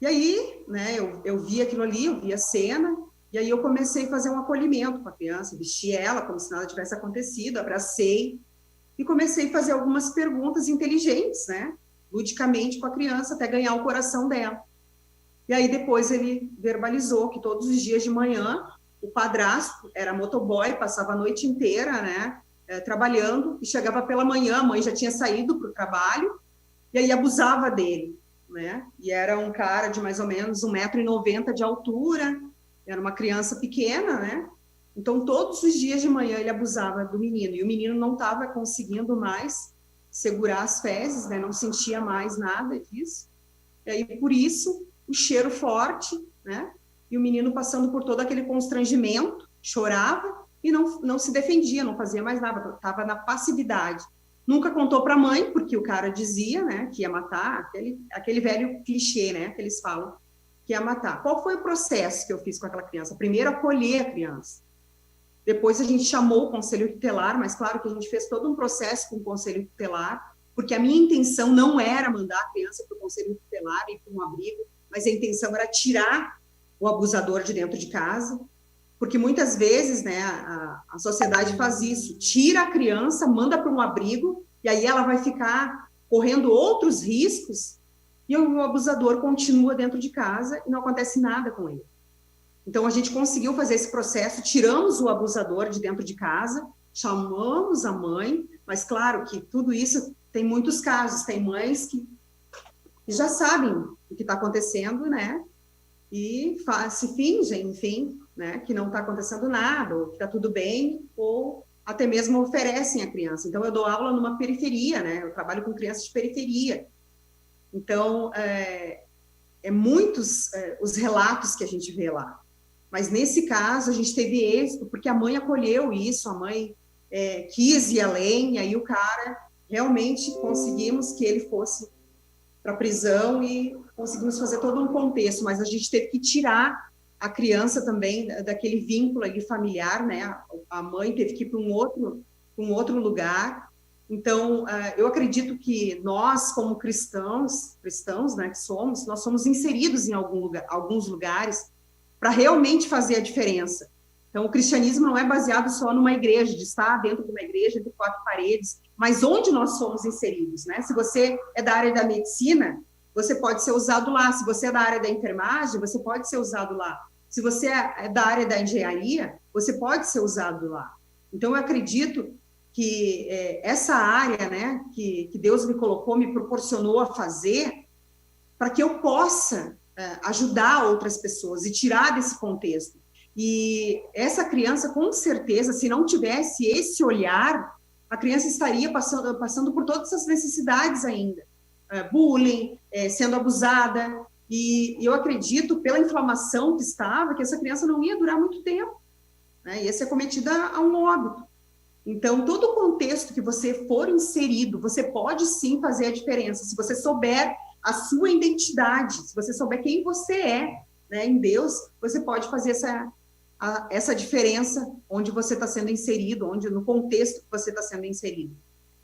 E aí, né, eu vi aquilo ali, eu vi a cena, e aí eu comecei a fazer um acolhimento com a criança, vesti ela como se nada tivesse acontecido, abracei, e comecei a fazer algumas perguntas inteligentes, né, ludicamente com a criança, até ganhar o coração dela. E aí depois ele verbalizou que todos os dias de manhã o padrasto era motoboy, passava a noite inteira, né, trabalhando, e chegava pela manhã, a mãe já tinha saído para o trabalho, e aí abusava dele, né? E era um cara de mais ou menos 1,90 m de altura, era uma criança pequena, né? Então, todos os dias de manhã ele abusava do menino, e o menino não estava conseguindo mais segurar as fezes, né? Não sentia mais nada disso. E aí, por isso, o cheiro forte, né? E o menino passando por todo aquele constrangimento, chorava e não se defendia, não fazia mais nada, estava na passividade. Nunca contou para a mãe, porque o cara dizia, né, que ia matar, aquele velho clichê, né, que eles falam, que ia matar. Qual foi o processo que eu fiz com aquela criança? Primeiro, acolher a criança. Depois, a gente chamou o conselho tutelar, mas claro que a gente fez todo um processo com o conselho tutelar, porque a minha intenção não era mandar a criança para o conselho tutelar e para um abrigo, mas a intenção era tirar o abusador de dentro de casa, porque muitas vezes, né, a sociedade faz isso, tira a criança, manda para um abrigo, e aí ela vai ficar correndo outros riscos, e o abusador continua dentro de casa e não acontece nada com ele. Então, a gente conseguiu fazer esse processo, tiramos o abusador de dentro de casa, chamamos a mãe, mas claro que tudo isso tem muitos casos, tem mães que já sabem o que está acontecendo, né, e se fingem, enfim, né, que não está acontecendo nada, ou que está tudo bem, ou até mesmo oferecem a criança. Então, eu dou aula numa periferia, né, eu trabalho com crianças de periferia. Então, muitos os relatos que a gente vê lá. Mas, nesse caso, a gente teve êxito, porque a mãe acolheu isso, a mãe quis ir além, e aí o cara, realmente, conseguimos que ele fosse para a prisão e conseguimos fazer todo um contexto, mas a gente teve que tirar a criança também daquele vínculo ali familiar, né? A mãe teve que ir para um outro lugar. Então, eu acredito que nós, como cristãos, né, que somos, nós somos inseridos em alguns lugares para realmente fazer a diferença. Então, o cristianismo não é baseado só numa igreja, de estar dentro de uma igreja, de 4 paredes, mas onde nós somos inseridos, né? Se você é da área da medicina, você pode ser usado lá. Se você é da área da enfermagem, você pode ser usado lá. Se você é da área da engenharia, você pode ser usado lá. Então, eu acredito que essa área, né, que Deus me colocou, me proporcionou a fazer, para que eu possa ajudar outras pessoas e tirar desse contexto. E essa criança, com certeza, se não tivesse esse olhar, a criança estaria passando por todas essas necessidades ainda. Bullying, sendo abusada, e eu acredito, pela inflamação que estava, que essa criança não ia durar muito tempo, né? Ia ser cometida a um óbito. Então, todo o contexto que você for inserido, você pode sim fazer a diferença, se você souber a sua identidade, se você souber quem você é, né, em Deus, você pode fazer essa diferença onde você está sendo inserido, no contexto que você está sendo inserido.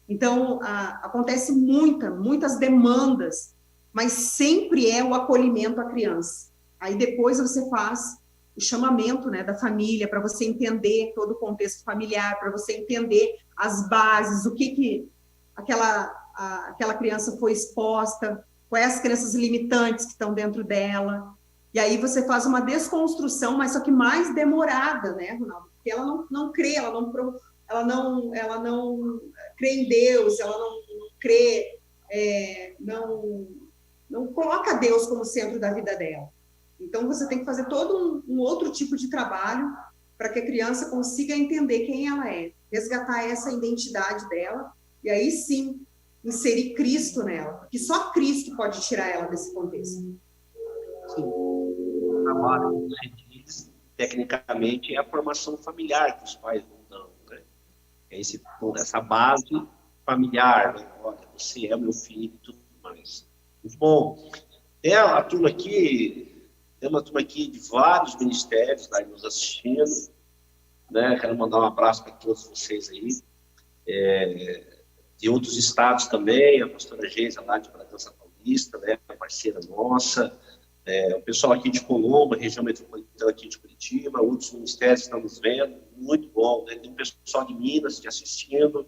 Então, acontece muitas demandas, mas sempre é o acolhimento à criança. Aí depois você faz o chamamento, né, da família, para você entender todo o contexto familiar, para você entender as bases, o que aquela criança foi exposta, quais as crenças limitantes que estão dentro dela. E aí você faz uma desconstrução, mas só que mais demorada, né, Ronaldo? Porque ela não crê, ela não crê em Deus, ela não crê, não coloca Deus como centro da vida dela. Então, você tem que fazer todo um outro tipo de trabalho para que a criança consiga entender quem ela é, resgatar essa identidade dela, e aí sim, inserir Cristo nela, porque só Cristo pode tirar ela desse contexto. Sim. O trabalho, como você diz, tecnicamente, é a formação familiar que os pais vão dando, né? É essa base familiar, né? Olha, você é meu filho e tudo mais. Muito bom. Tem uma turma aqui de vários ministérios lá nos assistindo, né? Quero mandar um abraço para todos vocês aí, de outros estados também, a pastora Geisa lá de Bragança Paulista, né? A parceira nossa, o pessoal aqui de Colombo, região metropolitana aqui de Curitiba, outros ministérios estão nos vendo, muito bom, né? Tem o pessoal de Minas te assistindo,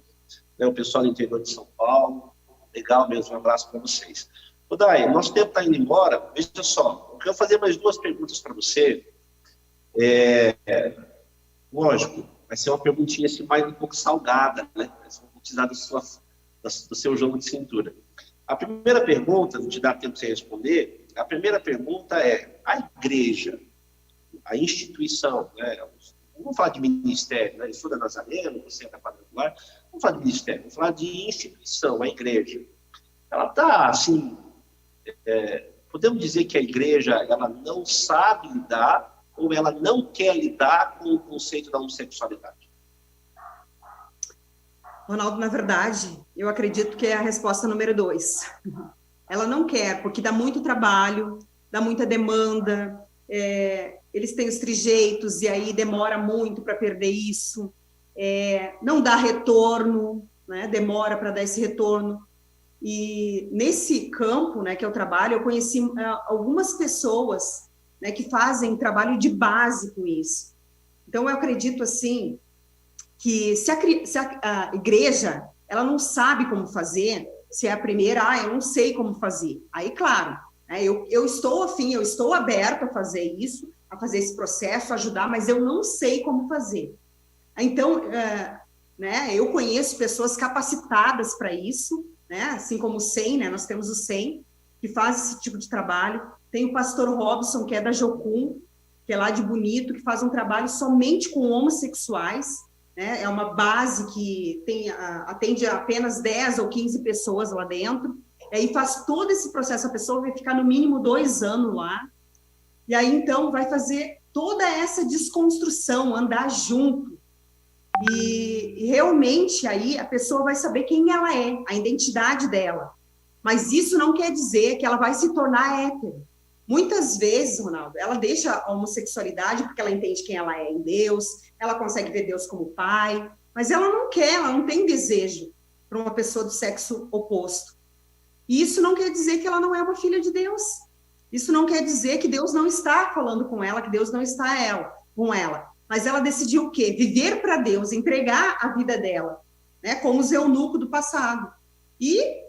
né? O pessoal do interior de São Paulo, legal mesmo, um abraço para vocês. Dai, nosso tempo está indo embora, veja só, eu quero fazer mais 2 perguntas para você. Lógico, vai ser uma perguntinha assim, mais um pouco salgada, né? Vou precisar do seu jogo de cintura. A primeira pergunta, não te dá tempo de você responder, a primeira pergunta é, a igreja, a instituição, né? Vamos falar de ministério, né? Eu sou da Nazareno, você é da Quadrangular, vamos falar de ministério, vamos falar de instituição, a igreja. Ela está, assim, podemos dizer que a igreja ela não sabe lidar ou ela não quer lidar com o conceito da homossexualidade? Ronaldo, na verdade, eu acredito que é a resposta número 2. Ela não quer, porque dá muito trabalho, dá muita demanda, eles têm os trejeitos e aí demora muito para perder isso, não dá retorno, né? Demora para dar esse retorno. E nesse campo, né, que eu trabalho, eu conheci algumas pessoas, né, que fazem trabalho de base com isso. Então, eu acredito, assim, que se a igreja ela não sabe como fazer, se é a primeira, eu não sei como fazer. Aí, claro, né, eu estou afim, eu estou aberta a fazer isso, a fazer esse processo, ajudar, mas eu não sei como fazer. Então, né, eu conheço pessoas capacitadas para isso, né, assim como o SEM, né, nós temos o SEM, que faz esse tipo de trabalho. Tem o pastor Robson, que é da Jocum, que é lá de Bonito, que faz um trabalho somente com homossexuais, né? É uma base que atende apenas 10 ou 15 pessoas lá dentro, e aí faz todo esse processo, a pessoa vai ficar no mínimo 2 anos lá, e aí então vai fazer toda essa desconstrução, andar junto, e realmente aí a pessoa vai saber quem ela é, a identidade dela. Mas isso não quer dizer que ela vai se tornar hétero. Muitas vezes, Ronaldo, ela deixa a homossexualidade porque ela entende quem ela é em Deus, ela consegue ver Deus como pai, mas ela não quer, ela não tem desejo para uma pessoa do sexo oposto. E isso não quer dizer que ela não é uma filha de Deus. Isso não quer dizer que Deus não está falando com ela, que Deus não está com ela. Mas ela decidiu o quê? Viver para Deus, entregar a vida dela, né? Como os eunucos do passado. E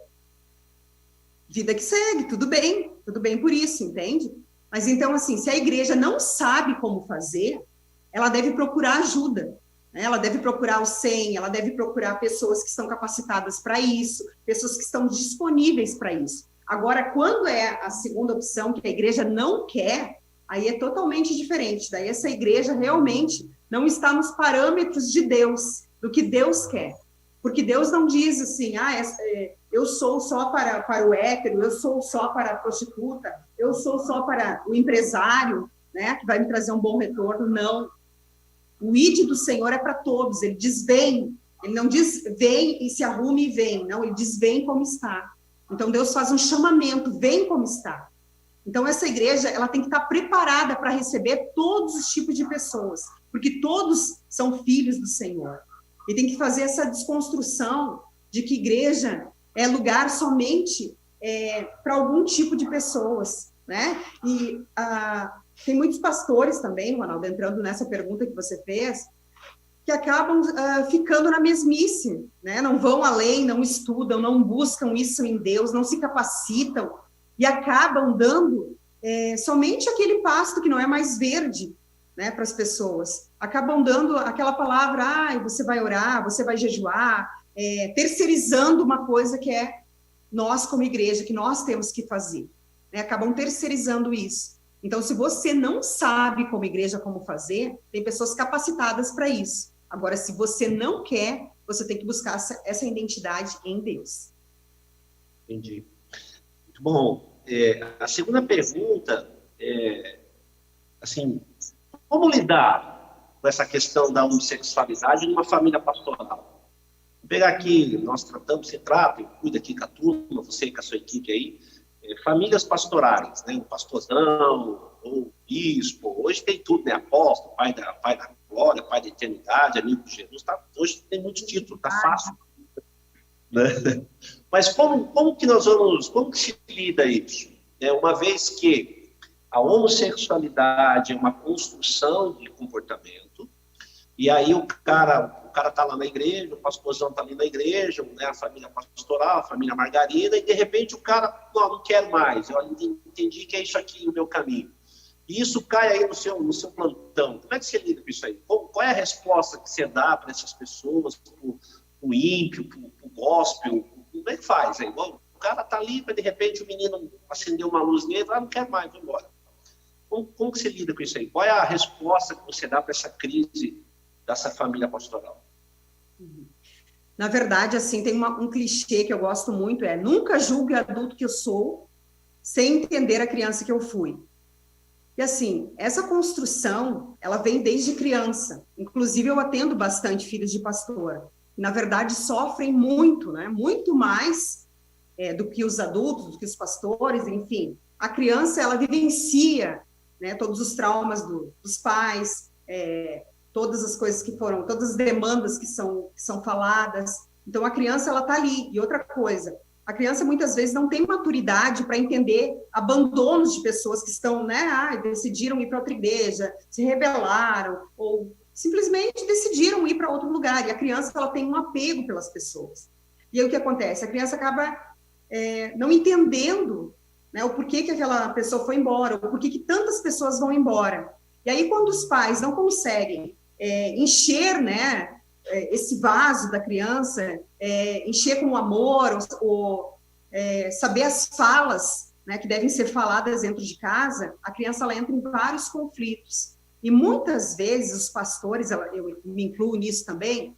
vida que segue, tudo bem por isso, entende? Mas então, assim, se a igreja não sabe como fazer, ela deve procurar ajuda, né? Ela deve procurar o SEM, ela deve procurar pessoas que estão capacitadas para isso, pessoas que estão disponíveis para isso. Agora, quando é a segunda opção, que a igreja não quer, aí é totalmente diferente. Daí essa igreja realmente não está nos parâmetros de Deus, do que Deus quer. Porque Deus não diz assim, eu sou só para o hétero, eu sou só para a prostituta, eu sou só para o empresário, né, que vai me trazer um bom retorno. Não. O ID do Senhor é para todos. Ele diz vem. Ele não diz vem e se arrume e vem. Não, ele diz vem como está. Então Deus faz um chamamento, vem como está. Então, essa igreja ela tem que estar preparada para receber todos os tipos de pessoas, porque todos são filhos do Senhor. E tem que fazer essa desconstrução de que igreja é lugar somente para algum tipo de pessoas, né? E tem muitos pastores também, Ronaldo, entrando nessa pergunta que você fez, que acabam ficando na mesmice, né? Não vão além, não estudam, não buscam isso em Deus, não se capacitam, e acabam dando somente aquele pasto que não é mais verde, né, para as pessoas. Acabam dando aquela palavra, você vai orar, você vai jejuar, terceirizando uma coisa que é nós como igreja, que nós temos que fazer. Né? Acabam terceirizando isso. Então, se você não sabe como igreja como fazer, tem pessoas capacitadas para isso. Agora, se você não quer, você tem que buscar essa identidade em Deus. Entendi. Muito bom. A segunda pergunta é, assim, como lidar com essa questão da homossexualidade numa família pastoral? Vou pegar aqui, nós tratamos, você trata, cuida aqui com a turma, você com a sua equipe aí, famílias pastorais, né? Um pastorzão, ou bispo, hoje tem tudo, né? Apóstolo, pai da glória, pai da eternidade, amigo de Jesus, hoje tem muito título, tá fácil. Né? Mas como que nós vamos, como que se lida isso? Uma vez que a homossexualidade é uma construção de comportamento, e aí o cara tá lá na igreja, o pastorzão tá ali na igreja, né, a família pastoral, a família margarina, e de repente o cara, não quero mais, eu entendi que é isso aqui o meu caminho. e isso cai aí no seu plantão. Como é que você lida com isso aí? Qual é a resposta que você dá para essas pessoas, para o ímpio, para o gospel? Como é que faz aí? Bom, o cara está ali, mas de repente o menino acendeu uma luz nele, não quer mais, vou embora. Como que você lida com isso aí? Qual é a resposta que você dá para essa crise dessa família pastoral? Na verdade, assim, tem um clichê que eu gosto muito, nunca julgue o adulto que eu sou sem entender a criança que eu fui. E assim, essa construção, ela vem desde criança. Inclusive, eu atendo bastante filhos de pastor. Na verdade, sofrem muito, né? Muito mais do que os adultos, do que os pastores, enfim. A criança, ela vivencia, né, todos os traumas dos pais, todas as coisas que foram, todas as demandas que são faladas. Então, a criança, ela está ali. E outra coisa, a criança, muitas vezes, não tem maturidade para entender abandonos de pessoas que estão, né, decidiram ir para outra igreja, se rebelaram, ou simplesmente decidiram ir para outro lugar. E a criança, ela tem um apego pelas pessoas. E aí, o que acontece? A criança acaba não entendendo, né, o porquê que aquela pessoa foi embora, o porquê que tantas pessoas vão embora. E aí, quando os pais não conseguem encher, né, esse vaso da criança, encher com amor, ou saber as falas, né, que devem ser faladas dentro de casa, a criança ela entra em vários conflitos. E muitas vezes os pastores, eu me incluo nisso também,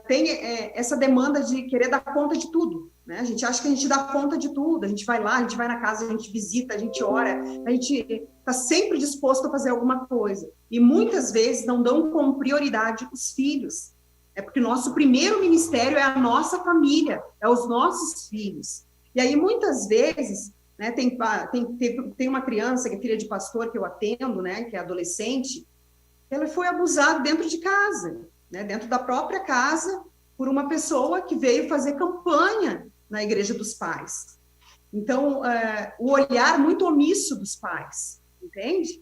tem essa demanda de querer dar conta de tudo, né? A gente acha que a gente dá conta de tudo, a gente vai lá, a gente vai na casa, a gente visita, a gente ora, a gente está sempre disposto a fazer alguma coisa. E muitas vezes não dão como prioridade os filhos. É porque nosso primeiro ministério é a nossa família, é os nossos filhos. E aí, muitas vezes, né, tem uma criança que é filha de pastor que eu atendo, né, que é adolescente, ela foi abusada dentro de casa, né, dentro da própria casa, por uma pessoa que veio fazer campanha na igreja dos pais. Então, o olhar muito omisso dos pais, entende?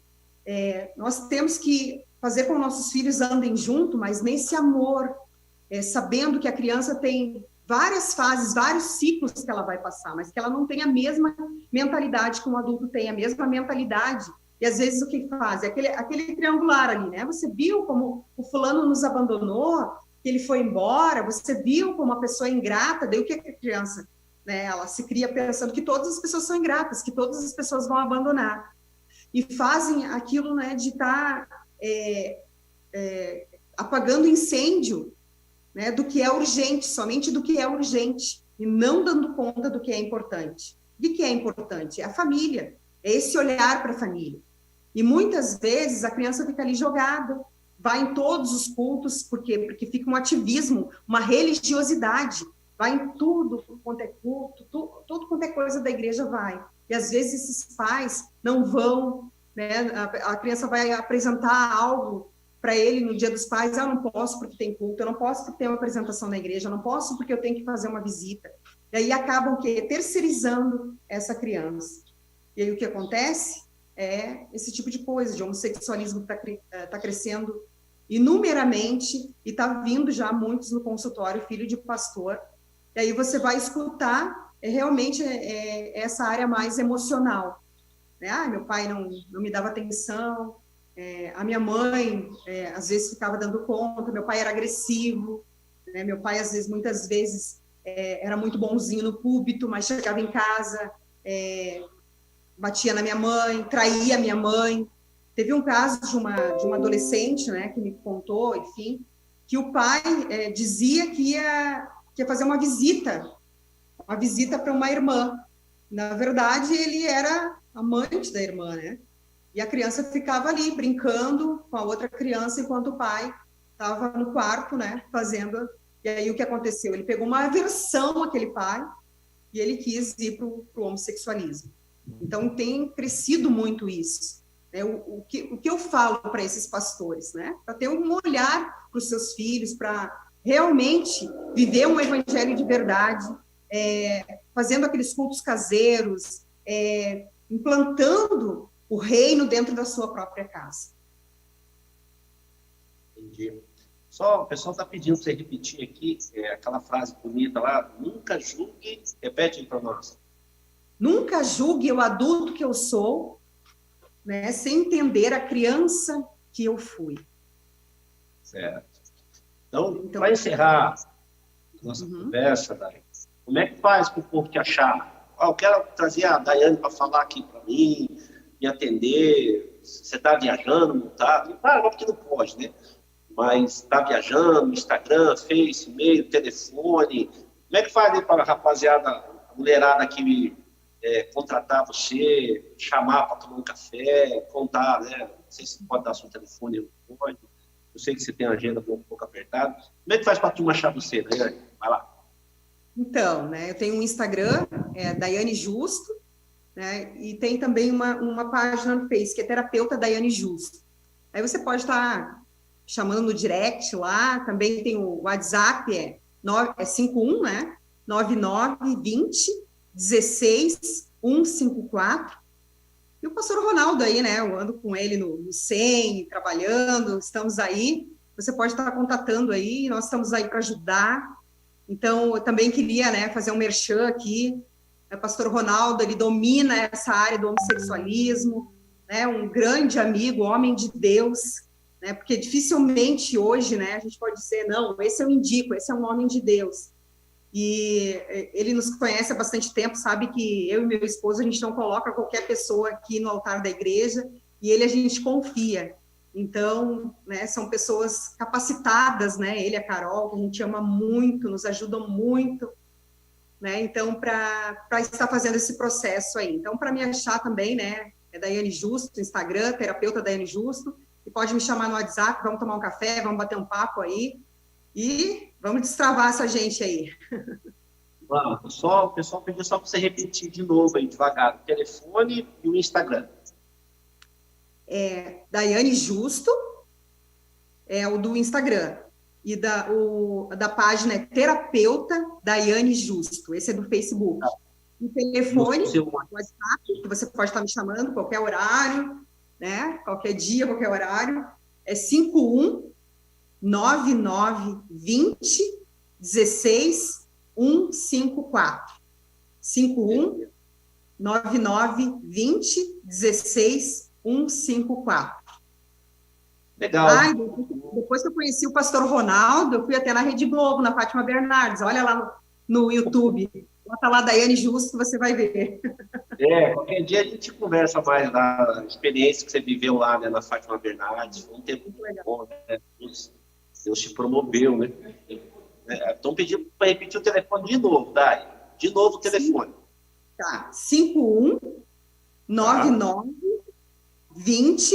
Nós temos que fazer com que nossos filhos andem junto, mas nesse amor, sabendo que a criança tem várias fases, vários ciclos que ela vai passar, mas que ela não tem a mesma mentalidade que um adulto tem, a mesma mentalidade. E às vezes o que faz? Aquele triangular ali, né? Você viu como o fulano nos abandonou, que ele foi embora, você viu como uma pessoa ingrata, daí o que a criança, né? Ela se cria pensando que todas as pessoas são ingratas, que todas as pessoas vão abandonar. E fazem aquilo, né, de estar apagando incêndio, né, do que é urgente, somente do que é urgente, e não dando conta do que é importante. O que é importante? É a família, é esse olhar para a família. E muitas vezes a criança fica ali jogada, vai em todos os cultos, por quê? Porque fica um ativismo, uma religiosidade, vai em tudo quanto é culto, tudo quanto é coisa da igreja vai. E às vezes esses pais não vão, né? A criança vai apresentar algo para ele no dia dos pais, eu não posso porque tem culto, eu não posso porque tem uma apresentação na igreja, eu não posso porque eu tenho que fazer uma visita. E aí acabam terceirizando essa criança. E aí o que acontece é esse tipo de coisa, de homossexualismo que está crescendo inumeramente e está vindo já muitos no consultório, filho de pastor. E aí você vai escutar realmente essa área mais emocional. Né? Meu pai não me dava atenção, a minha mãe, às vezes, ficava dando conta, meu pai era agressivo, né? Meu pai, muitas vezes, era muito bonzinho no púlpito, mas chegava em casa, batia na minha mãe, traía a minha mãe. Teve um caso de uma adolescente, né, que me contou, enfim, que o pai dizia que ia fazer uma visita para uma irmã. Na verdade, ele era amante da irmã, né? E a criança ficava ali, brincando com a outra criança, enquanto o pai estava no quarto, né, fazendo... E aí, o que aconteceu? Ele pegou uma aversão àquele pai e ele quis ir para o homossexualismo. Então, tem crescido muito isso. Né? O que eu falo para esses pastores, né? Para ter um olhar para os seus filhos, para realmente viver um evangelho de verdade, fazendo aqueles cultos caseiros, implantando o reino dentro da sua própria casa. Entendi. Só o pessoal está pedindo para você repetir aqui aquela frase bonita lá, nunca julgue, repete para nós. Nunca julgue o adulto que eu sou né, sem entender a criança que eu fui. Certo. Então, para encerrar nossa conversa, Dai, como é que faz para o povo te achar? Eu quero trazer a Daiane para falar aqui para mim, me atender. Você está viajando, não está? Claro, porque não pode, né? Mas está viajando, Instagram, Face, e-mail, telefone. Como é que faz para a rapaziada, a mulherada que contratar você, chamar para tomar um café, contar, né? Não sei se pode dar seu telefone, não pode. Eu sei que você tem a agenda um pouco apertada. Como é que faz para a turma achar você, Daiane? Vai lá. Então, né, eu tenho um Instagram, Daiane Justo, né, e tem também uma página no Face, que é Terapeuta Daiane Justo. Aí você pode estar chamando no direct lá, também tem o WhatsApp, é 51, né, 9920 16 154. E o pastor Ronaldo aí, né, eu ando com ele no 100, trabalhando, estamos aí. Você pode estar contatando aí, nós estamos aí para ajudar. Então, eu também queria, né, fazer um merchan aqui. O pastor Ronaldo, ele domina essa área do homossexualismo, né, um grande amigo, homem de Deus, né, porque dificilmente hoje, né, a gente pode dizer, não, esse eu indico, esse é um homem de Deus. E ele nos conhece há bastante tempo, sabe que eu e meu esposo, a gente não coloca qualquer pessoa aqui no altar da igreja, e ele a gente confia. Então, né, são pessoas capacitadas, né, ele e a Carol, que a gente ama muito, nos ajudam muito, né, então, para estar fazendo esse processo aí. Então, para me achar também, né, é Daiane Justo, Instagram, terapeuta Daiane Justo, e pode me chamar no WhatsApp, vamos tomar um café, vamos bater um papo aí, e vamos destravar essa gente aí. Vamos, o pessoal pediu só para você repetir de novo aí, devagar, o telefone e o Instagram. Daiane Justo, é o do Instagram. E da página é Terapeuta Daiane Justo. Esse é do Facebook. O telefone, o WhatsApp, que você pode estar me chamando, qualquer horário, né? Qualquer dia, qualquer horário, é 51 9920 16 154. 51 9920 16 154. Legal. Ai, depois que eu conheci o pastor Ronaldo, eu fui até na Rede Globo, na Fátima Bernardes. Olha lá no YouTube. Bota lá Daiane Justo, você vai ver. Qualquer dia a gente conversa mais da experiência que você viveu lá, né, na Fátima Bernardes. Foi um tempo muito bom, né? Deus te promoveu, né? Então pedindo para repetir o telefone de novo, Dai. De novo o telefone. Tá. 51 99 20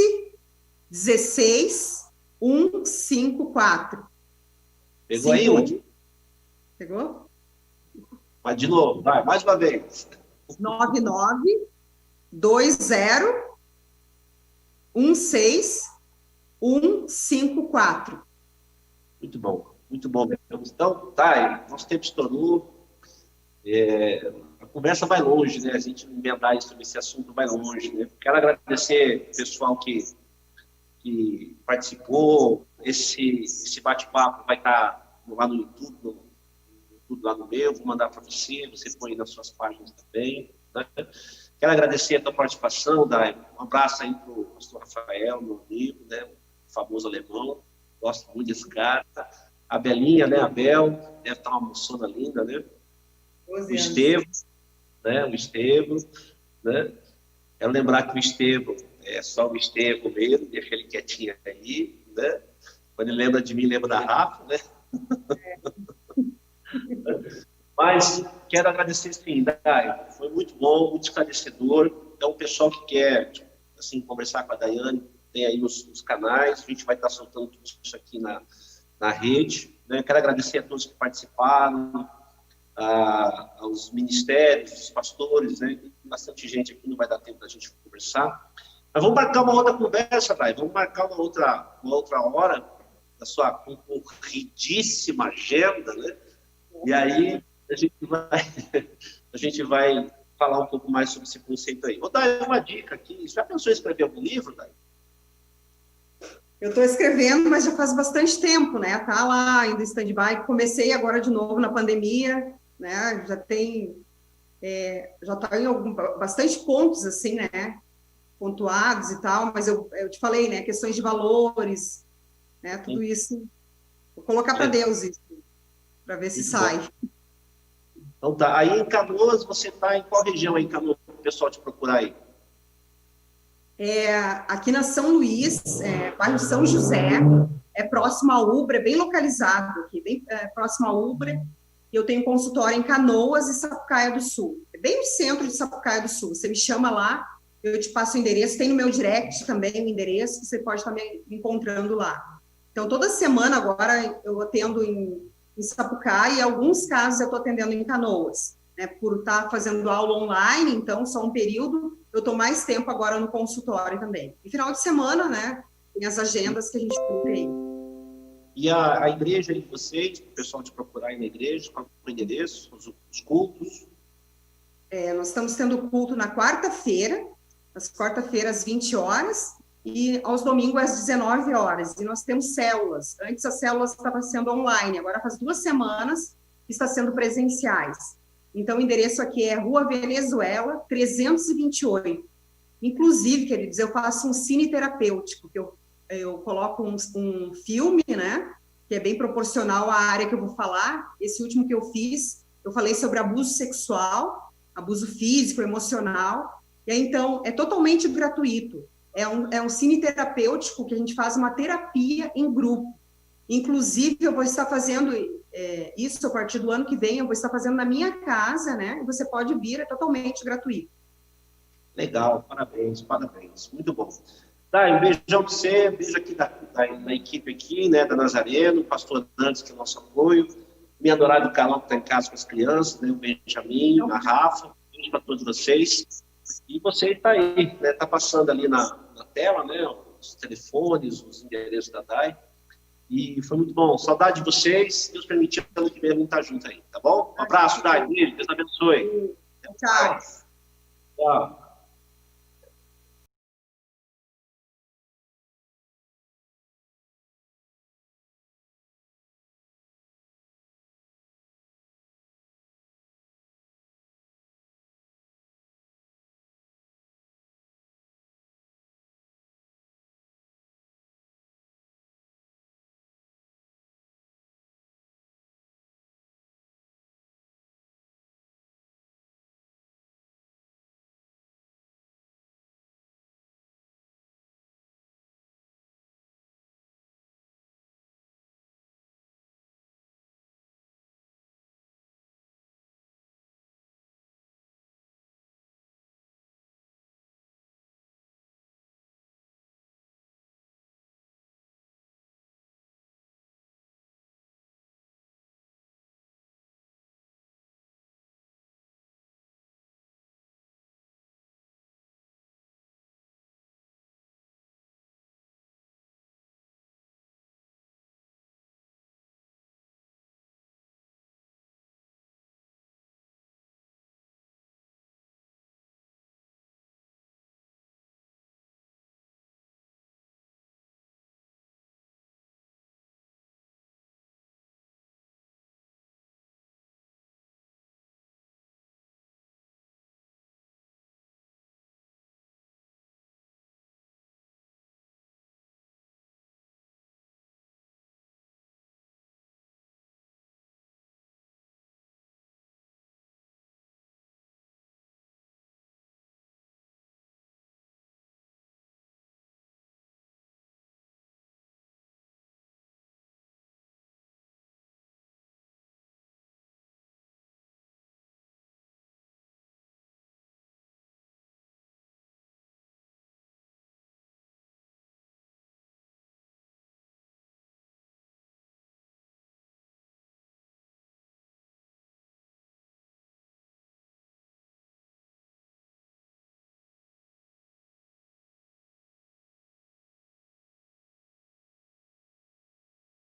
16 154. Pegou aí, onde? Pegou? Mas de novo, vai, mais uma vez. 99 20 16 154. Muito bom, muito bom. Então, tá, nosso tempo estourou. A conversa vai longe, né? A gente emendar isso sobre esse assunto vai longe, né? Quero agradecer o pessoal que participou. Esse bate-papo vai estar lá no YouTube, lá no meu, vou mandar para você põe nas suas páginas também. Né? Quero agradecer a tua participação, Dai. Um abraço aí para o pastor Rafael, meu amigo, né? O famoso alemão. Gosto muito desse cara. A Belinha, né? A Bel, deve estar uma moçona linda, né? O Estevam, né? O Estevam, né? Quero lembrar que o Estevam é só o Estevam mesmo, deixa ele quietinho aí, né? Quando ele lembra de mim, lembra da Rafa, né? Mas quero agradecer, sim, Dai. Foi muito bom, muito esclarecedor. Então, o pessoal que quer assim, conversar com a Daiane, tem aí os canais, a gente vai estar soltando tudo isso aqui na rede. Né? Quero agradecer a todos que participaram, aos ministérios, os pastores, né? Tem bastante gente aqui, não vai dar tempo da gente conversar. Mas vamos marcar uma outra conversa, Dai. Vamos marcar uma outra hora da sua concorridíssima agenda, né? E aí a gente vai falar um pouco mais sobre esse conceito aí. Vou dar uma dica aqui. Você já pensou em escrever algum livro, Dai? Eu estou escrevendo, mas já faz bastante tempo, né? Tá lá ainda em stand-by. Comecei agora de novo na pandemia, né? Já tá em bastante pontos, assim, né? pontuados e tal, mas eu te falei, né, questões de valores, né, tudo isso, vou colocar para Deus isso, para ver se sai. Então tá, aí em Canoas, você está em qual região aí, em Canoas, para o pessoal te procurar aí? Aqui na São Luís, bairro São José, é próximo à Ubra, é bem localizado aqui, bem próximo à Ubra, e eu tenho consultório em Canoas e Sapucaia do Sul, é bem no centro de Sapucaia do Sul, você me chama lá, eu te passo o endereço, tem no meu direct também o endereço, você pode estar me encontrando lá. Então, toda semana agora eu atendo em Sapucaia e em alguns casos eu estou atendendo em Canoas, né, por estar fazendo aula online, então só um período, eu estou mais tempo agora no consultório também. E final de semana, né, tem as agendas que a gente cumpre aí. E a igreja aí de vocês, para o pessoal te procurar aí na igreja, qual é o endereço, os cultos? Nós estamos tendo culto na quarta-feira, às quarta-feiras às 20 horas, e aos domingos às 19 horas. E nós temos células. Antes as células estavam sendo online, agora faz 2 semanas que está sendo presenciais. Então, o endereço aqui é Rua Venezuela, 328. Inclusive, queridos, eu faço um cine terapêutico, que eu coloco um filme, né, que é bem proporcional à área que eu vou falar. Esse último que eu fiz, eu falei sobre abuso sexual, abuso físico, emocional. E aí, então, é totalmente gratuito. É um cine terapêutico que a gente faz uma terapia em grupo. Inclusive, eu vou estar fazendo isso a partir do ano que vem, eu vou estar fazendo na minha casa, né? Você pode vir, é totalmente gratuito. Legal, parabéns, parabéns. Muito bom. Tá, um beijão para você, beijo aqui da equipe aqui, né, da Nazareno, o pastor Nantes, que é o nosso apoio, minha adorada Carol, que está em casa com as crianças, né, o Benjamin, a Rafa, beijo para todos vocês. E você está aí, né, está passando ali na tela, né, os telefones, os endereços da DAI. E foi muito bom. Saudade de vocês. Deus permitir, ano que vem a gente estar junto aí, tá bom? Um abraço, Dai. Deus abençoe. Tchau. Tchau.